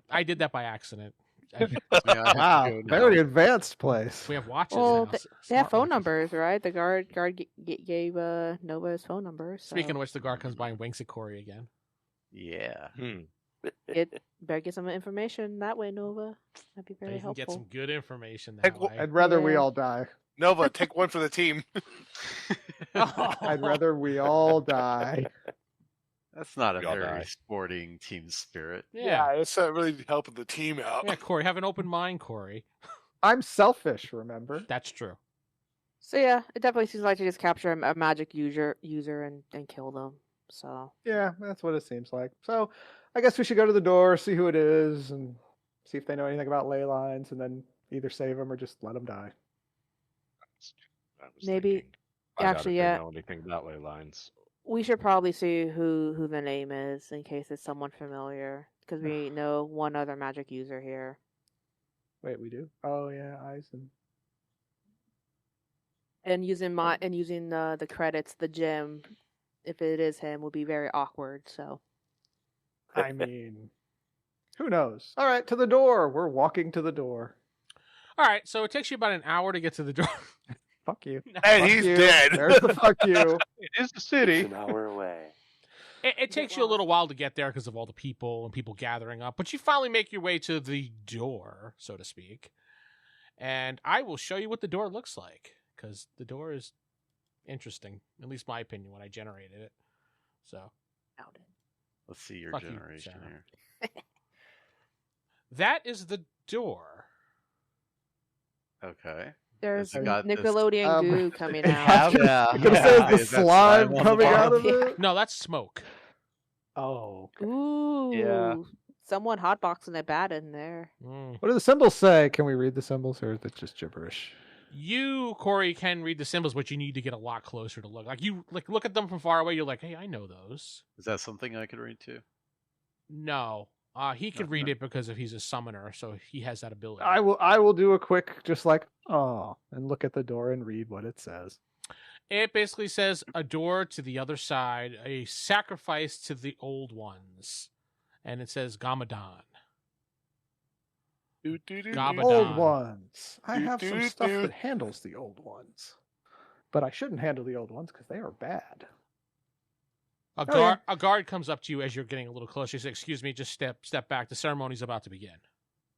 I did that by accident.
Yeah, I have to
Wow,
go now.
very advanced place.
We have watches.
Well,
now.
they
Smart
have phone
watches.
numbers, right? The guard gave Nova his phone number. So
Speaking of which, the guard comes by and winks at Corey again.
Yeah.
better get some information that way, Nova. That'd be very
You can
helpful.
get some good information that
Heck,
way.
I'd rather we
Yeah.
all die.
Nova, take one for the team.
I'd rather we all die.
That's not a
We all
very
die.
sporting team spirit.
Yeah.
it's really helping the team out.
Yeah, Corey, have an open mind, Corey.
I'm selfish, remember?
That's true.
So yeah, it definitely seems like to just capture a magic user and kill them. So
Yeah, that's what it seems like. So I guess we should go to the door, see who it is, and see if they know anything about ley lines, and then either save them or just let them die.
I was
Maybe-
thinking. I doubt
actually,
if they
yeah.
know anything about ley lines.
we should probably see who the name is in case it's someone familiar, because we know one other magic user here.
Wait, we do? Oh yeah, Eisen.
And using the credits, the gem, if it is him, will be very awkward. So
I mean, who knows? All right, to the door. We're walking to the door.
All right, so it takes you about an hour to get to the door.
Fuck you.
And
Fuck
he's
you.
dead.
There's the fuck you.
It is the
It's
city.
an hour away.
It takes you a little while to get there because of all the people and people gathering up, but you finally make your way to the door, so to speak. And I will show you what the door looks like because the door is interesting, at least my opinion when I generated it. So
Let's see your
Fuck you,
generation
Sarah.
here.
that is the door.
Okay.
there's
it got this-
Nickelodeon goo coming
it
out.
has to-
Yeah.
I'm gonna say
Yeah.
it's
Is
the
that
slime
slime on the
coming out
bottom?
of it.
No, that's smoke.
Oh. okay.
Ooh,
Yeah.
someone hotboxing a bat in there.
Mm.
What do the symbols say? Can we read the symbols, or is it just gibberish?
You, Corey, can read the symbols, but you need to get a lot closer to look. Like you look at them from far away, you're like, hey, I know those.
Is that something I could read too?
No. He can read it because if he's a summoner, so he has that ability.
I will do a quick, just like, oh, and look at the door and read what it says.
It basically says a door to the other side, a sacrifice to the old ones, and it says Gamadan. Gamadan.
Old ones. I
Do,
have some
do,
stuff
do.
that handles the old ones, but I shouldn't handle the old ones because they are bad.
A guard comes up to you as you're getting a little closer. He says, "Excuse me, just step back. The ceremony's about to begin."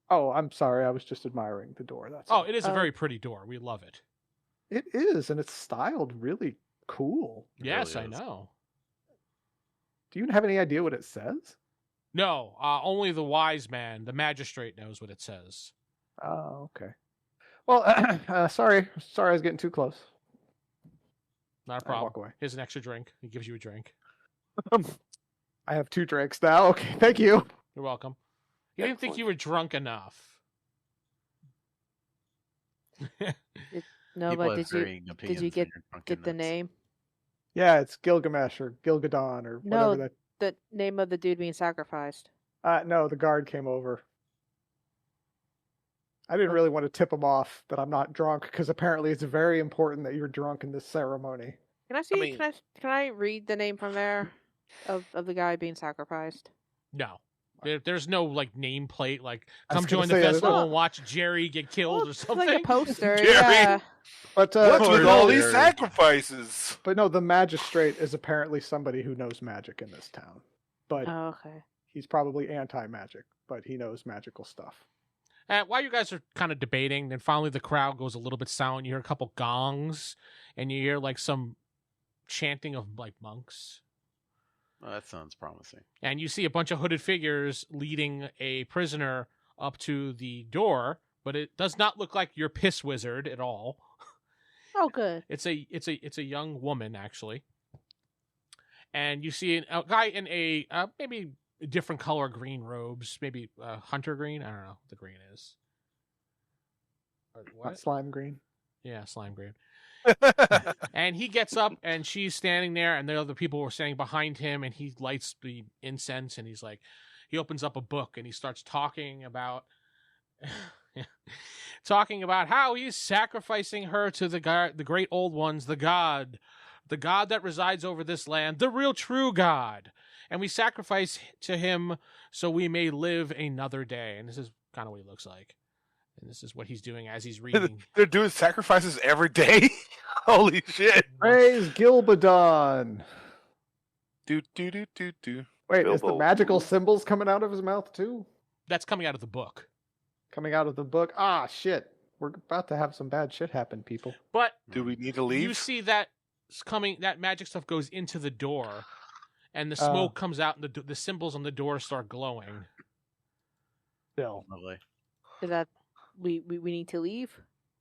Oh, I'm sorry. I was just admiring the door. That's
Oh,
all.
it is a very pretty door. We love it.
It is, and it's styled really cool.
It
Yes,
really
I
is.
know.
Do you have any idea what it says?
No, only the wise man, the magistrate, knows what it says.
Oh, okay. Well, sorry, I was getting too close.
Not a
I
problem.
walk away.
Here's an extra drink. He gives you a drink.
I have 2 drinks now. Okay, thank you.
You're welcome. He didn't think
Excellent.
you were drunk enough.
No,
People
but
have
did you
varying opinions on
get
your
get the
drunkenness.
name?
Yeah, it's Gilgamesh or Gilgadon or
No.
whatever
The name of the dude being sacrificed.
that. No, the guard came over. I didn't really want to tip him off that I'm not drunk because apparently it's very important that you're drunk in this ceremony.
Can I see?
mean-
can I read the name from there of the guy being sacrificed?
No. There's no like nameplate like
I was
come
gonna
join the
say,
festival
not-
and watch Jerry get killed or
It's
something.
like a poster.
Jerry.
Yeah.
But
What's with all these
Jerry.
sacrifices?
but no, the magistrate is apparently somebody who knows magic in this town. But
Oh, okay.
he's probably anti-magic, but he knows magical stuff.
While you guys are kind of debating, then finally the crowd goes a little bit silent. You hear a couple gongs, and you hear like some chanting of like monks.
Well, that sounds promising.
And you see a bunch of hooded figures leading a prisoner up to the door, but it does not look like your piss wizard at all.
Oh, good.
It's a young woman actually, and you see a guy in a maybe a different color green robes, maybe hunter green. I don't know what the green is. Or
Not
what?
slime green.
Yeah, slime green. And he gets up, and she's standing there, and the other people were standing behind him, and he lights the incense, and he's like, he opens up a book, and he starts talking about how he's sacrificing her to the great old ones, the God that resides over this land, the real true God. And we sacrifice to him so we may live another day. And this is kind of what he looks like. And this is what he's doing as he's reading.
They're doing sacrifices every day? Holy shit.
Praise Gilbadon.
Do.
Wait, is the
Bilbo.
magical symbols coming out of his mouth too?
That's coming out of the book.
Coming out of the book? Ah, shit. We're about to have some bad shit happen, people.
But
Do we need to leave?
you see that that magic stuff goes into the door, and the smoke comes out, and the symbols on the door start glowing.
Still.
Lovely.
Is that we need to leave?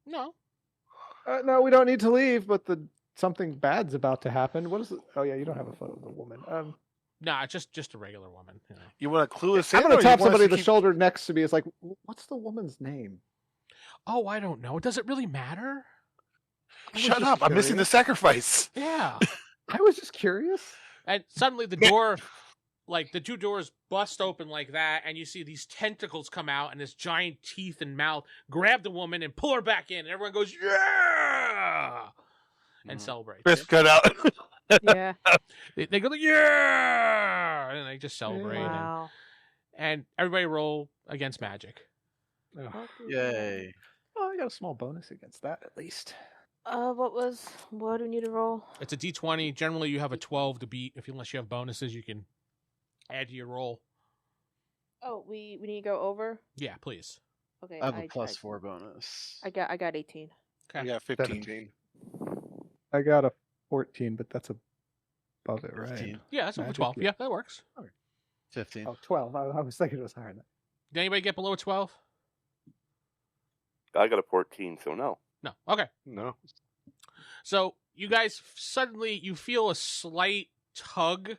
No.
No, we don't need to leave, but something bad's about to happen. What is it? Oh, yeah, you don't have a photo of the woman.
Nah, just a regular woman. You know.
You want to clue us
I'm
in?
going
or
to
you
tap
want us
somebody
to
the
keep-
shoulder next to me. It's like, what's the woman's name?
Oh, I don't know. Does it really matter?
I was
Shut
just
up. I'm missing the
curious.
sacrifice.
Yeah.
I was just curious.
And suddenly the door, like the two doors bust open like that, and you see these tentacles come out and this giant teeth and mouth grab the woman and pull her back in. And everyone goes, yeah! And celebrate.
Chris cut out.
Yeah.
They go, yeah! And they just celebrate. And,
Wow.
and everybody roll against magic.
Yay.
Oh, I got a small bonus against that, at least.
What do we need to roll?
It's a d20. Generally, you have a 12 to beat. Unless you have bonuses, you can add to your roll.
Oh, we need to go over.
Yeah, please.
Okay.
I have a +4 bonus.
I got 18.
I
Okay.
got 15.
17. I got a 14, but that's above it, right?
15.
Yeah, that's over
Magic,
12.
yeah.
Yeah, that works.
15.
Oh, 12. I was thinking it was higher than that.
Did anybody get below a 12?
I got a 14, so no.
No. Okay.
No.
So you guys suddenly you feel a slight tug.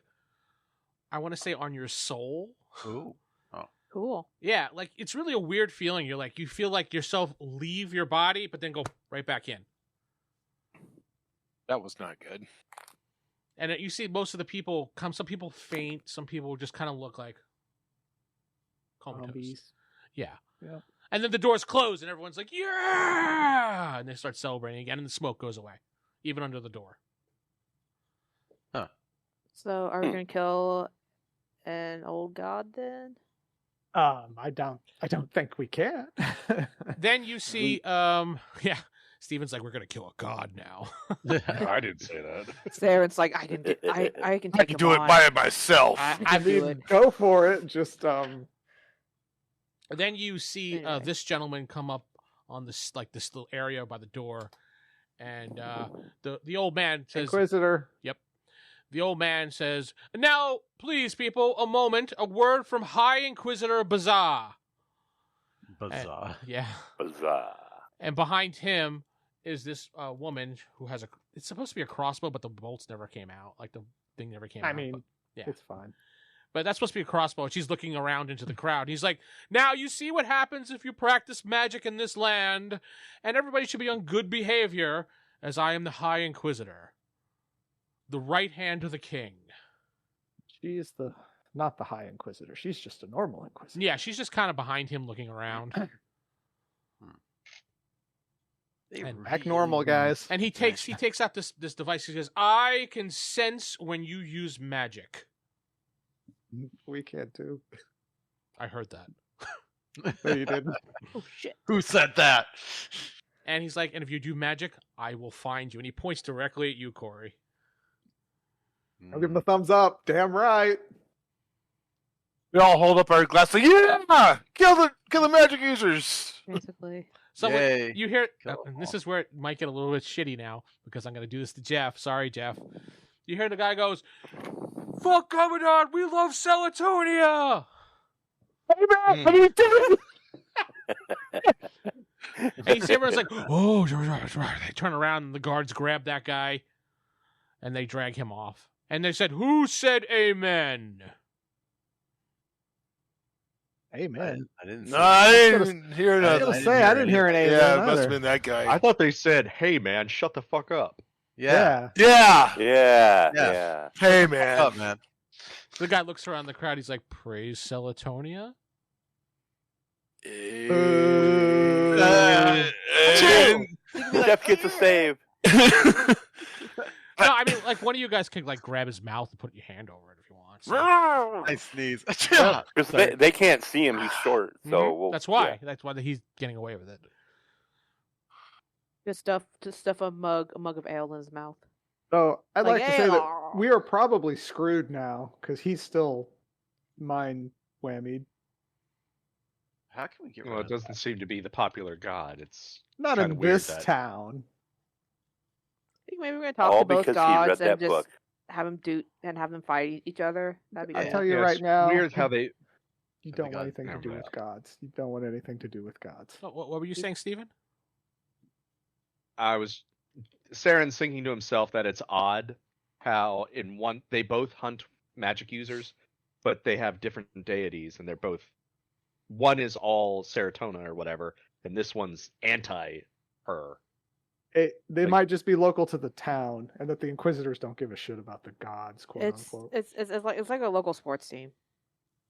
I want to say on your soul.
Ooh.
Cool.
Yeah, like it's really a weird feeling. You're like you feel like yourself leave your body, but then go right back in.
That was not good.
And you see most of the people come. Some people faint. Some people just kind of look like.
Zombies.
Yeah.
Yeah.
And then the doors close and everyone's like, yeah! And they start celebrating again and the smoke goes away, even under the door.
So are we gonna kill an old god then?
I don't think we can.
Then you see, Steven's like, we're going to kill a god now.
I didn't say that.
Seran's like, I can take
I can
him
do it
on.
by myself.
I do it.
Go for it. Just
Then you see
Anyway.
this gentleman come up on this little area by the door, and the old man says,
Inquisitor.
The old man says, "Now, please, people, a moment. A word from High Inquisitor Bazaar."
Bizarre.
Yeah.
Huzzah.
And behind him is this woman who has it's supposed to be a crossbow, but the bolts never came out. Like the thing never came out.
I mean,
but, yeah.
it's fine.
But that's supposed to be a crossbow. She's looking around into the crowd. He's like, now you see what happens if you practice magic in this land, and everybody should be on good behavior, as I am the High Inquisitor, the right hand of the king.
She is not the High Inquisitor. She's just a normal Inquisitor.
Yeah, she's just kind of behind him looking around. And-
Act normal, guys.
And he takes out this device. He says, I can sense when you use magic.
We can't too.
I heard that.
No, you didn't.
Oh shit!
Who said that?
And he's like, and if you do magic, I will find you. And he points directly at you, Corey.
I'll give him the thumbs up. Damn right.
We all hold up our glass like, yeah! Kill the magic users!
Basically,
Someone,
Yay.
you hear,
Kill
and
them
this
all.
is where it might get a little bit shitty now, because I'm going to do this to Geoff. Sorry, Geoff. You hear the guy goes, fuck Commandant, we love Selatonia!
Hey man, what are you doing?
And you see everyone's like, oh, they turn around and the guards grab that guy and they drag him off. And they said, who said amen?
Amen.
I didn't.
No,
say
I
that.
didn't hear
I was
nothing.
gonna
didn't
say
hear
I didn't hear an amen.
Yeah, it must
either.
have been that guy.
I thought they said, "Hey, man, shut the fuck up."
Yeah.
Yeah.
Yeah,
Yeah.
yeah.
Hey
What's
man.
up, man?
The guy looks around the crowd. He's like, praise Selatonia?
Geoff gets a save.
No, I mean, like, one of you guys could, like, grab his mouth and put your hand over it if you want. So.
I sneeze. Yeah.
Because they can't see him. He's short. So
Mhm.
we'll,
That's why.
yeah.
That's why he's getting away with it.
just stuff a mug of ale in his mouth.
So I'd like to say that
"Ale."
we are probably screwed now because he's still mind whammied.
How can we get
Well,
rid
it
of
doesn't
that?
seem to be the popular god. It's
Not
Kinda
in
weird
this
that-
town.
I think maybe we're gonna talk
All
to both
because he read
gods
that
and just
book.
have them fight each other. That'd be
I'll
good.
tell you
Yeah,
right
it's
now.
weird how they.
You
the
don't want
god-
anything to do
remember
with gods. You don't want anything to do with gods.
Oh, what were you saying, Steven?
I was. Seran's thinking to himself that it's odd how in one they both hunt magic users, but they have different deities, and they're both. One is all serotonin or whatever, and this one's anti her.
They
Like-
might just be local to the town, and that the Inquisitors don't give a shit about the gods, quote
It's
unquote.
it's like a local sports team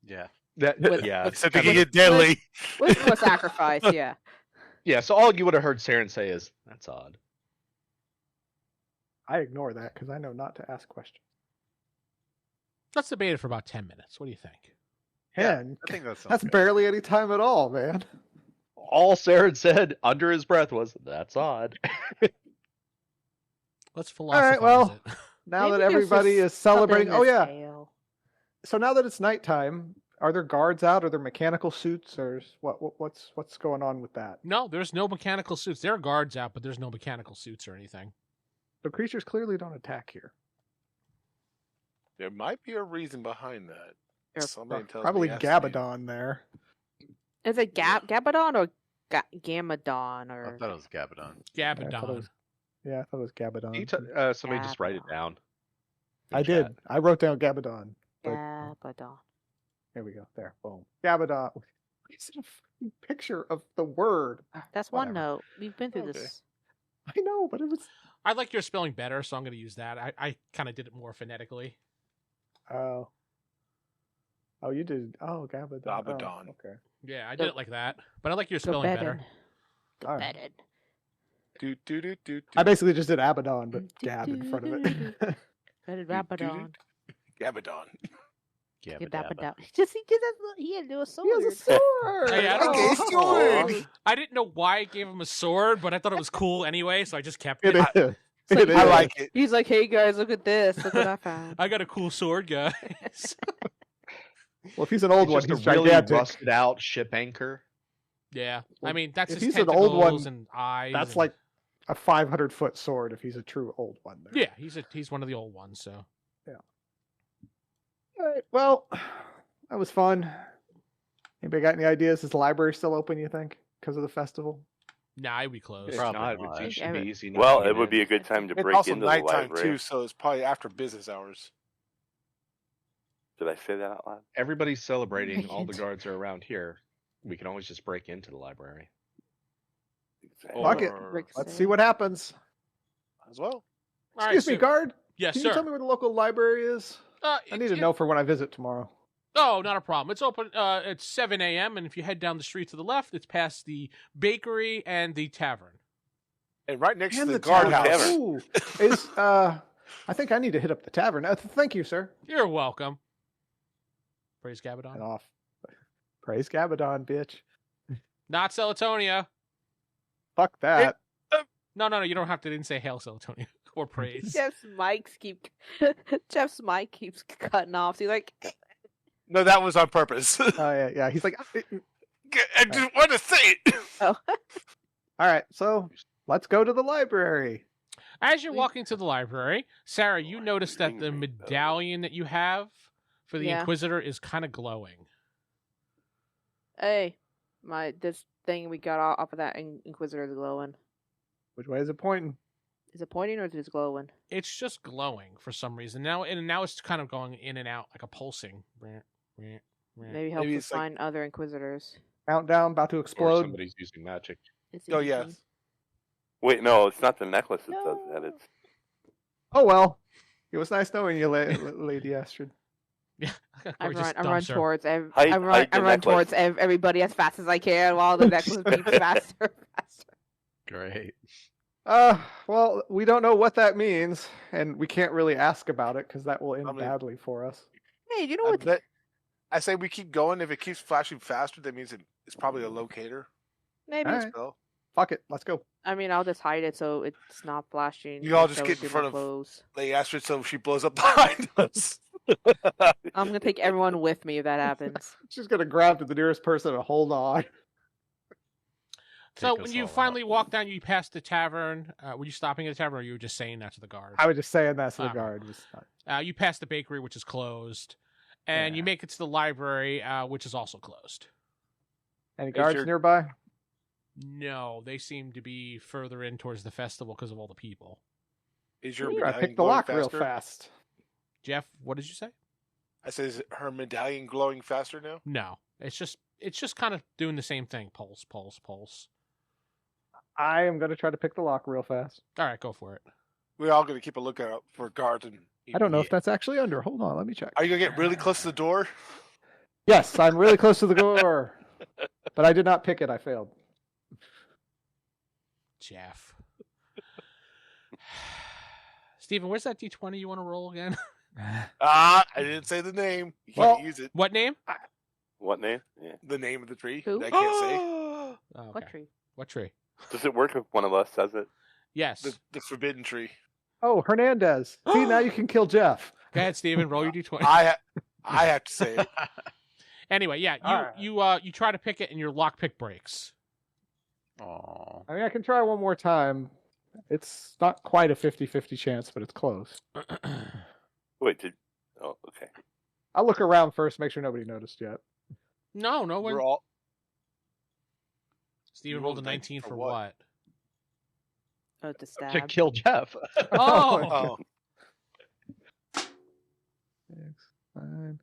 Yeah.
That
With-
yeah,
with-
Except they
kinda-
can get deadly.
with a sacrifice. Yeah,
yeah. So all you would have heard Seran say is, "That's odd."
I ignore that because I know not to ask questions.
Let's debate it for about 10 minutes. What do you think?
Yeah,
And
I think that's
that's barely any time at all, man.
All Seran said under his breath was, "That's odd."
Let's
right,
philosophize
well,
it.
Now
Maybe
that
there's
everybody
just
is celebrating,
something
oh
in this
yeah.
ale.
So now that it's nighttime, are there guards out? Are there mechanical suits, or what's going on with that?
No, there's no mechanical suits. There are guards out, but there's no mechanical suits or anything.
The creatures clearly don't attack here.
There might be a reason behind that.
There's
Somebody tells
Probably
me it has to be.
Gabadon there.
Is it Gabadon or Gamadon
I
or?
thought it was Gabadon.
I thought it
Gabadon.
was- Yeah, I thought it was Gabadon.
Somebody just write it down. in
I
chat.
did. I wrote down Gabadon. But
Gabadon.
here we go. There. Boom. Gabadon. Is it a fucking picture of the word?
That's
Whatever.
one note. We've been through
Okay.
this.
I know, but it was.
I like your spelling better, so I'm going to use that. I kind of did it more phonetically.
Oh. Oh, you did. Oh, Gabadon.
Gabadon.
Oh, okay.
Yeah, I did it like that, but I like your spelling better.
All right. I basically just did Abaddon, but Gab in front of it.
Rabadon.
Gabadon.
Gabadon. Just he had to do a sword.
He has a sword.
Hey, I
Okay,
don't-
sword.
I didn't know why I gave him a sword, but I thought it was cool anyway, so I just kept
It
it.
is.
It's like-
It
I
is.
like it.
He's like, hey guys, look at this. Look what I found.
I got a cool sword, guys.
Well, if he's an old
It's
one,
just
he's
a really
gigantic.
rusted out ship anchor.
Yeah, I
Well,
mean that's
if
his
he's an old
tentacles
one,
and eyes.
That's
and-
like a 500-foot sword if he's a true old one. There.
yeah, he's one of the old ones. So
All right. Well, that was fun. Anybody got any ideas? Is the library still open, you think, because of the festival?
nah, we close.
If
Probably
not,
not.
it should be easy. enough
Well,
to
it
get
would
in.
be a good time to
It's
break
also
into the
nighttime
library.
too, so it's probably after business hours.
Did I say that out loud?
Everybody's celebrating. All the guards are around here. We can always just break into the library.
Exactly.
Fuck it.
Or-
Let's see what happens.
As well.
All right,
Excuse me,
so-
guard.
Yes,
Can
sir.
you tell me where the local library is? I need to know for when I visit tomorrow.
Oh, not a problem. It's open at 7 a.m. and if you head down the street to the left, it's past the bakery and the tavern.
And right next
And
to the
tavern.
guardhouse.
Ooh, is I think I need to hit up the tavern. Thank you, sir.
You're welcome. Praise
And
Gabadon.
off. Praise Gabadon, bitch.
Not Celatonia.
Fuck that.
No, you don't have to. Didn't say hail Celatonia or praise.
Jeff's mic keeps cutting off. So he's like,
No, that was on purpose.
Oh yeah. He's like,
I just want to say it.
oh.
all right. So let's go to the library.
As you're walking to the library, Sarah, you notice that the medallion that you have for the
Yeah.
Inquisitor is kind of glowing.
Hey, this thing we got off of that Inquisitor is glowing.
Which way is it pointing?
Is it pointing or is it just glowing?
It's just glowing for some reason. Now it's kind of going in and out like a pulsing.
Maybe help
Maybe
us
it's like-
find other Inquisitors.
Countdown, about to
Or
explode.
somebody's using magic.
Is it
Oh, yeah.
using-
Wait, no, it's not the necklace that does that.
No.
It's
Oh well. It was nice knowing you, Lady Astrid.
Yeah,
I'm
or just
run
dumps her.
towards
Hide
I
the
run
necklace.
towards everybody as fast as I can while the necklace beeps faster and faster.
Great.
Well, we don't know what that means, and we can't really ask about it because that will end
I mean-
badly for us.
Hey, you know what?
I say we keep going. If it keeps flashing faster, that means it's probably a locator.
Maybe.
All right.
Spell.
Fuck it, let's go.
I mean, I'll just hide it so it's not flashing.
You all
and
just
so
get
it's
in
gonna
front of-
close.
Lady Astrid, so she blows up behind us.
I'm gonna take everyone with me if that happens.
She's gonna grab to the nearest person and hold on.
So
Take
when
us
you
all
finally
out.
walk down, you pass the tavern. Were you stopping at the tavern, or you were just saying that to the guard?
I was just saying that to the
Alright.
guard. Was not...
You pass the bakery, which is closed, and you
Yeah.
make it to the library, which is also closed.
Any guards
your-
nearby?
No, they seem to be further in towards the festival because of all the people.
Is your
I
medallion
picked the
glowing
lock real
faster?
fast.
Jeff, what did you say?
I say, is her medallion glowing faster now?
No, it's just kind of doing the same thing. Pulse, pulse, pulse.
I am gonna try to pick the lock real fast.
All right, go for it.
We're all going to keep a lookout for guards. And
I don't know if that's actually under. Hold on, let me check.
Are you going to get really close to the door?
Yes, I'm really close to the door, but I did not pick it. I failed.
Jeff. Steven, where's that D20 you want to roll again?
I didn't say the name. You
Well-
can't use it.
What name?
what name? Yeah.
The name of the tree.
Who?
I can't say.
Oh,
What
okay.
tree?
What tree?
Does it work if one of us says it?
Yes.
The forbidden tree.
Oh, Hernandez. See, now you can kill Jeff.
Go ahead, Steven. Roll your D20.
I have to say it.
Anyway, yeah,
Alright.
you try to pick it and your lockpick breaks.
Aw.
I mean, I can try one more time. It's not quite a 50-50 chance, but it's close.
Wait, oh, okay.
I'll look around first, make sure nobody noticed yet.
No one.
We're all.
Steven
You
rolled a
rolled
19
for
for
what?
what?
Oh, to stab.
To kill Jeff.
Oh,
Oh,
6, 9.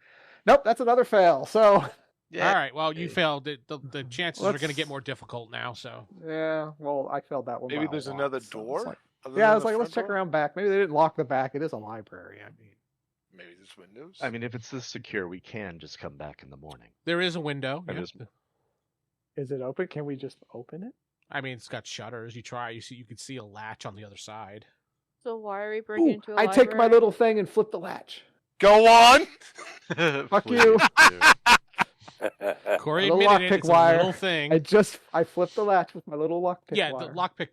Nope, that's another fail. So,
all right. Well, you failed. The chances are going to
Let's-
get more difficult now. So
yeah, well, I failed that one.
maybe
by a
there's
lot,
another
so it's
door.
like-
other
yeah, I
than
was
the
like, let's
front
check
door?
around back. Maybe they didn't lock the back. It is a library. I mean,
Maybe there's windows.
I mean, if it's this secure, we can just come back in the morning.
There is a window.
That
yeah.
is-
Is it open? Can we just open it?
I mean, it's got shutters. You try. You could see a latch on the other side.
So why are we breaking
Ooh,
into a
I
library?
take my little thing and flip the latch.
Go on.
Fuck
Please
you.
do.
Corey
A little
admitted it.
lockpick
It's
wire.
a little thing.
I flip the latch with my little lockpick
Yeah,
wire.
the lockpick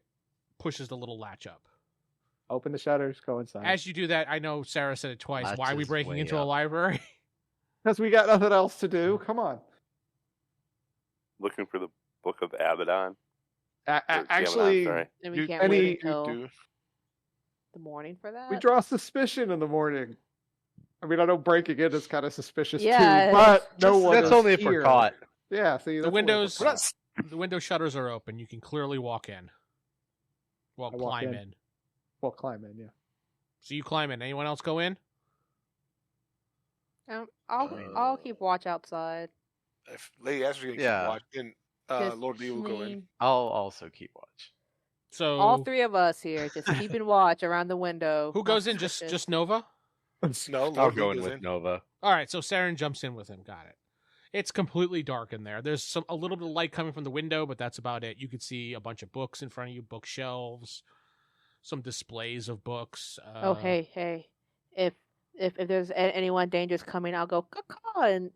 pushes the little latch up.
Open the shutters, go inside.
As you do that, I know Sarah said it twice.
Latch
Why are we
is
breaking
way
into a
up.
library?
Because we got nothing else to do. Come on.
Looking for the Book of Abaddon. Or Abaddon,
Actually,
sorry.
And we
You-
can't
any-
wait until
Do.
the morning for that.
we draw suspicion in the morning. I mean, I know breaking in is kind of suspicious
Yeah,
too, but no
Just-
one
that's
is
only if
here.
we're caught.
Yeah, see,
The windows,
We're not.
the window shutters are open. You can clearly walk in. Well,
I walk
climb
in.
in.
Well, climb in, yeah.
So you climb in. Anyone else go in?
I'll keep watch outside.
If Lady Astrid gonna
Yeah.
keep watching,
Just
Lord Lee will go in.
me-
I'll also keep watch.
So
All three of us here, just keeping watch around the window.
who goes in? Just Nova.
No,
I'll
Lord
go
Lee
in
goes
with Nova.
All right. So Seran jumps in with him. Got it. It's completely dark in there. There's a little bit of light coming from the window, but that's about it. You could see a bunch of books in front of you, bookshelves, some displays of books.
Oh, hey. If there's anyone dangerous coming, I'll go caw in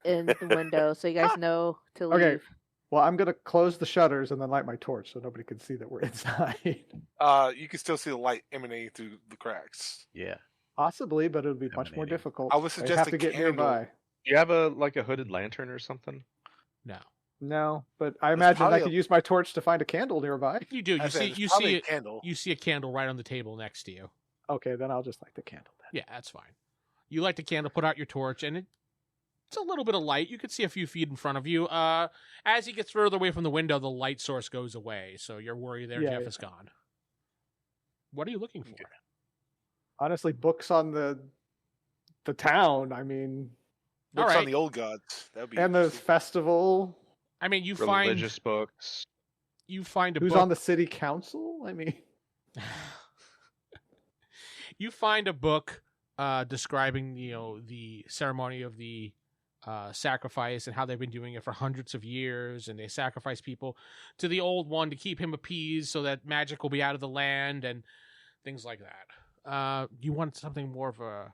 the window so you guys know to leave.
Okay. Well, I'm gonna close the shutters and then light my torch so nobody can see that we're inside.
You can still see the light emanating through the cracks.
Yeah.
Possibly, but it would be much more
Emanating.
difficult.
I would
They'd
suggest
have
a
to get
candle.
nearby.
Do you have a hooded lantern or something?
No,
No, but I imagine I
probably
could
a-
use my torch to find a candle nearby.
you do.
I
You
said
see.
it's
You
probably
see
a
it.
candle.
You see a candle right on the table next to you.
Okay, then I'll just light the candle then.
Yeah, that's fine. You light the candle, put out your torch, and it's a little bit of light. You can see a few feet in front of you. As he gets further away from the window, the light source goes away. So you're worried there,
Yeah,
Geoff
yeah.
is gone. What are you looking for?
Honestly, books on the town. I mean,
All
Books
right.
on the old gods. That'd be
and the
interesting.
festival.
I mean, you
Religious books.
find a
Who's
book.
on the city council? I mean,
You find a book describing the ceremony of the sacrifice and how they've been doing it for hundreds of years, and they sacrifice people to the old one to keep him appeased so that magic will be out of the land and things like that. You want something more of a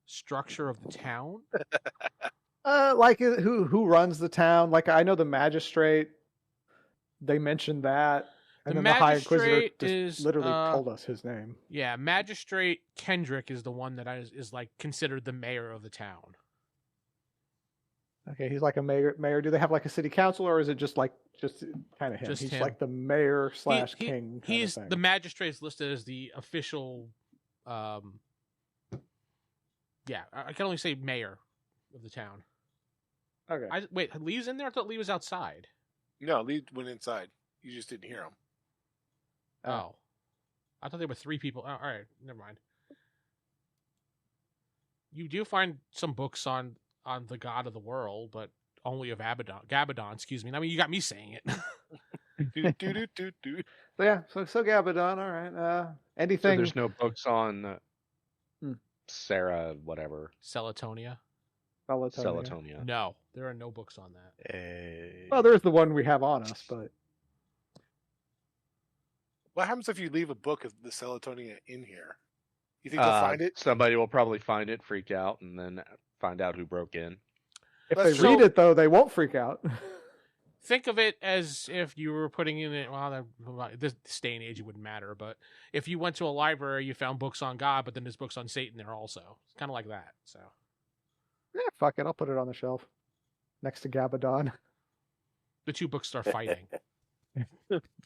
structure of the town?
like who runs the town? Like I know the magistrate. They mentioned that, and
The
then the High Inquisitor
magistrate
just
is,
literally told us his name.
Yeah, Magistrate Kendrick is the one that is like considered the mayor of the town.
Okay, he's like a mayor. Mayor. Do they have like a city council, or is it just kind of him?
Just
he's
him.
like the mayor /
He-
king. Kind
He's
of thing.
the magistrate is listed as the official. Yeah, I can only say mayor of the town.
Okay.
Wait, Lee's in there? I thought Lee was outside.
No, Lee went inside. You just didn't hear him.
Oh, I thought there were 3 people. Oh, all right, never mind. You do find some books on the god of the world, but only of Gabadon. Excuse me. I mean, you got me saying it.
Do.
So yeah, so Gabadon. All right.
So
Anything?
there's no books on
Hmm.
Sarah, whatever.
Celatonia?
Melatonia.
Celatonia.
No, there are no books on that.
Well, there's the one we have on us, but
What happens if you leave a book of the Celatonia in here? You think they'll find it?
Somebody will probably find it, freak out, and then find out who broke in.
if
That's
they
true.
read it though, they won't freak out.
Think of it as if you were putting in it. Well, this day and age it wouldn't matter, but if you went to a library, you found books on God, but then there's books on Satan there also. It's kind of like that. So
Yeah, fuck it. I'll put it on the shelf next to Gabadon.
the 2 books start fighting.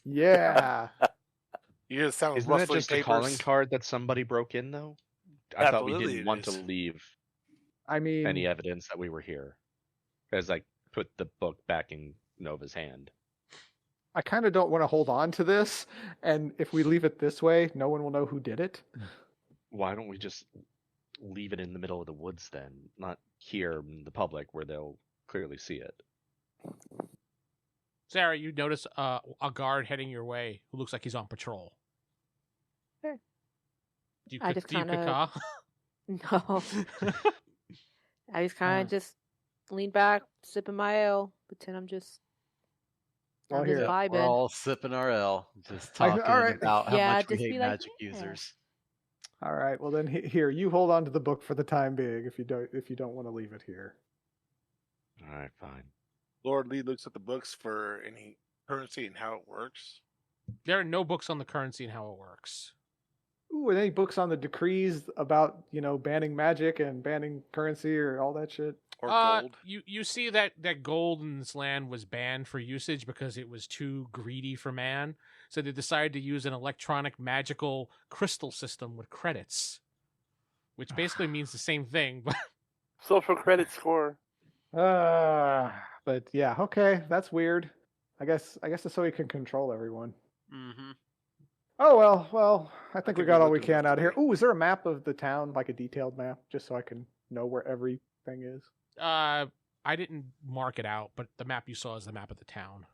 Yeah.
You hear the sound of
Isn't that
rustling
just a
papers.
calling card that somebody broke in, though? I thought we
Absolutely
didn't
it
want
is.
to leave
I mean,
any evidence that we were here. As I put the book back in Nova's hand.
I kind of don't want to hold on to this, and if we leave it this way, no one will know who did it.
Why don't we just leave it in the middle of the woods then? Not here in the public where they'll clearly see it.
Sarah, you notice a guard heading your way who looks like he's on patrol.
Sure.
Do you
I just
caw?
No. I just kind of just lean back, sipping my ale, pretend I'm just
Well,
I'm just
here.
We're
vibing.
all sipping our ale, just
All
talking
right.
about how
Yeah,
much we
just
hate
be like,
magic
yeah.
users.
All right. Well, then here, you hold on to the book for the time being if you don't want to leave it here.
All right, fine.
Lord Lee looks at the books for any currency and how it works.
There are no books on the currency and how it works.
Ooh, and any books on the decrees about banning magic and banning currency or all that shit?
Or gold.
You see that gold in this land was banned for usage because it was too greedy for man. So they decided to use an electronic magical crystal system with credits, which basically means the same thing. But
Social credit score.
But yeah, okay, that's weird. I guess it's so he can control everyone.
Mm-hmm.
Oh well, I think we
think
got
we
all we
looked at
can
enough
out of here.
today.
Ooh, is there a map of the town, like a detailed map, just so I can know where everything is?
I didn't mark it out, but the map you saw is the map of the town.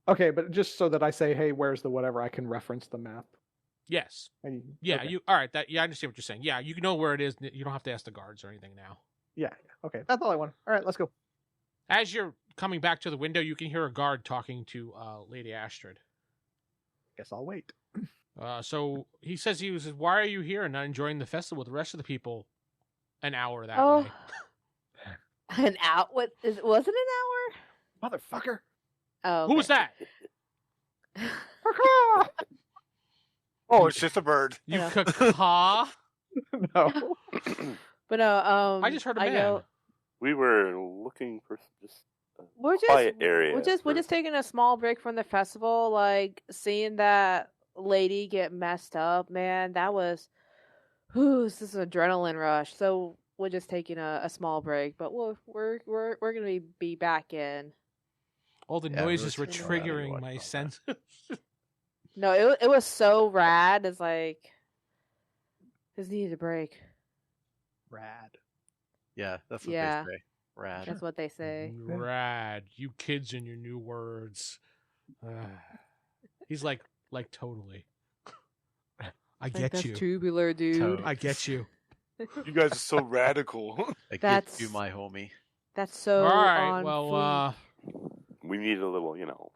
Okay, but just so that I say, hey, where's the whatever, I can reference the map.
Yes.
And
Yeah.
okay.
You all right? I understand what you're saying. Yeah, you know where it is. You don't have to ask the guards or anything now.
Yeah. Okay, that's all I want. All right, let's go.
As you're coming back to the window, you can hear a guard talking to Lady Astrid.
Guess I'll wait.
So he says, why are you here and not enjoying the festival with the rest of the people an hour that
Oh,
way?
an hour? Was it an
Motherfucker.
hour? Oh,
Who was that?
Oh, it's just a bird.
You
Yeah.
caw?
No.
But no,
I just heard a man.
go,
We were looking for just a
we're just
quiet area.
we're just taking a small break from the festival. Like seeing that lady get messed up, man. That was, this is an adrenaline rush. So we're just taking a small break, but we're gonna be back in.
All the
Yeah,
noises were
really
triggering
watch
my
all that.
senses.
No, it was so rad. It's like just needed a break.
Rad.
Yeah, that's what
Yeah.
they say. Rad.
That's what they say.
Rad. You kids and your new words. He's like totally. I get
That's
you.
tubular, dude.
Totally.
I get you.
You guys are so radical.
I
That's-
get you, my homie.
That's so
All right.
on
Well,
We need a little,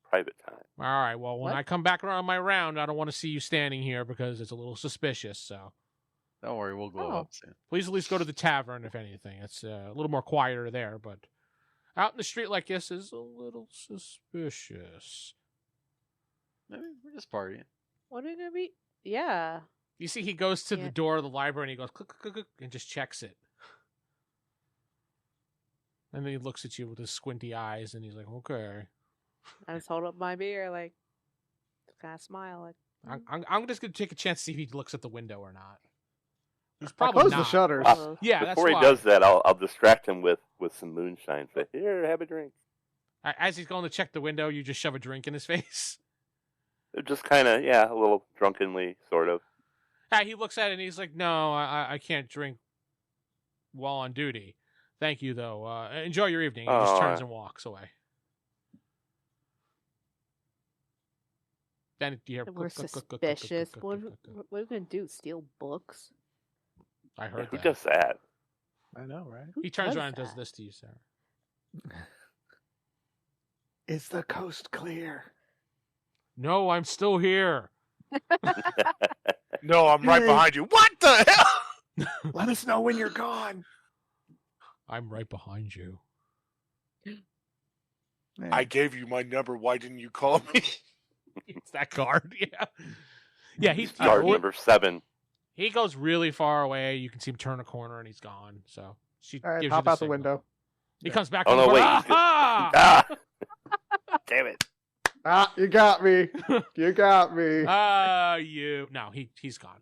private time.
all right. Well, when
What?
I come back around my round, I don't want to see you standing here because it's a little suspicious. So
Don't worry, we'll glow
Oh.
up soon.
please at least go to the tavern if anything. It's a little more quieter there, but out in the street like this is a little suspicious.
Maybe we're just partying.
What are you gonna be? Yeah.
You see, he goes to the
Yeah.
door of the library and he goes click, click, click, click, and just checks it. And then he looks at you with his squinty eyes and he's like, okay.
I just hold up my beer, like, kind of smile, like.
I'm just going to take a chance to see if he looks at the window or not. He's
I
probably
close
not.
the shutters.
"Oh."
Yeah, that's
Before he
why.
does that, I'll distract him with some moonshine. Say, here, have a drink.
As he's going to check the window, you just shove a drink in his face.
Just kind of, a little drunkenly, sort of.
He looks at it and he's like, no, I can't drink while on duty. Thank you, though. Enjoy your evening. He just
Oh,
turns and walks away. Then you hear,
We're
click, click, click, click, click, click,
suspicious.
click,
What
click, click, click.
are we gonna do? Steal books?
I heard
Who
that.
does that?
I know, right?
He turns
does
around and does
that?
this to you, Sarah.
Is the coast clear?
No, I'm still here.
No, I'm right behind you. What the hell?
Let us know when you're gone.
I'm right behind you.
Man.
I gave you my number. Why didn't you call me?
It's that guard, yeah. Yeah, he's
Guard number 7.
he goes really far away. You can see him turn a corner and he's gone. So she
All right,
gives
hop
you
out the
signal.
window.
He comes back.
Oh,
to the
no,
door.
wait.
Aha!
Ah! Damn it.
Ah, you got me. You got me.
No, he's gone.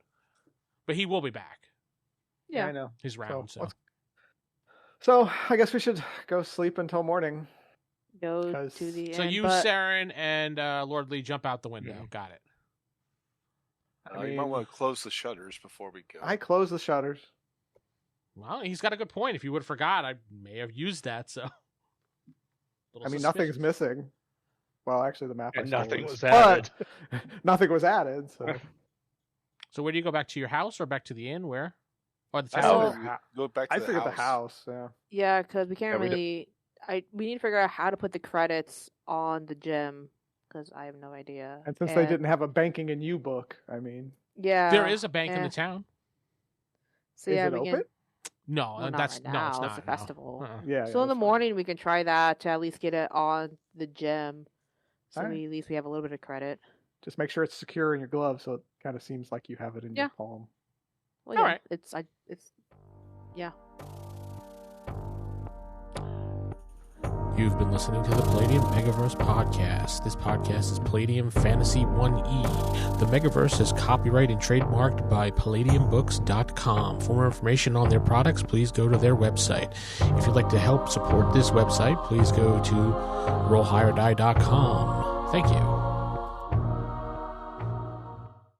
But he will be back.
I
Yeah.
know.
His round. So,
So I guess we should go sleep until morning.
Go
'Cause-
to the
so
end.
you,
but
Saren, and Lord Lee jump out the window.
Mhm.
Got it.
You might want to close the shutters before we go.
I close the shutters.
Well, he's got a good point. If you would have forgot, I may have used that. So,
I mean, nothing's
suspicious.
missing. Well, actually, the map. I
And
stole
nothing
is,
was
but
added.
nothing was added. So
So where do you go back to your house or back to the inn? Where? Or the
I
town?
figured we go back to
I
the
figured
house.
the house. Yeah.
Yeah, because we can't
Yeah, we
really. We need to figure out how to put the credits on the gym because I have no idea.
And since they didn't have a banking and you book, I mean,
yeah,
There is a bank in
eh.
the town.
So
is
yeah,
it
we
open?
can.
No,
Well, not
that's
right
no,
now.
it's
It's
not.
a festival.
No. Uh-uh.
Yeah.
So in the
that's fine.
morning we can try that to at least get it on the gym. So
Alright.
at least we have a little bit of credit.
Just make sure it's secure in your glove, so it kind of seems like you have it in
Yeah.
your palm.
Well,
All
yeah,
right.
it's yeah.
You've been listening to the Palladium Megaverse podcast. This podcast is Palladium Fantasy 1E. The Megaverse is copyright and trademarked by PalladiumBooks.com. For more information on their products, please go to their website. If you'd like to help support this website, please go to RollHigherDie.com. Thank you.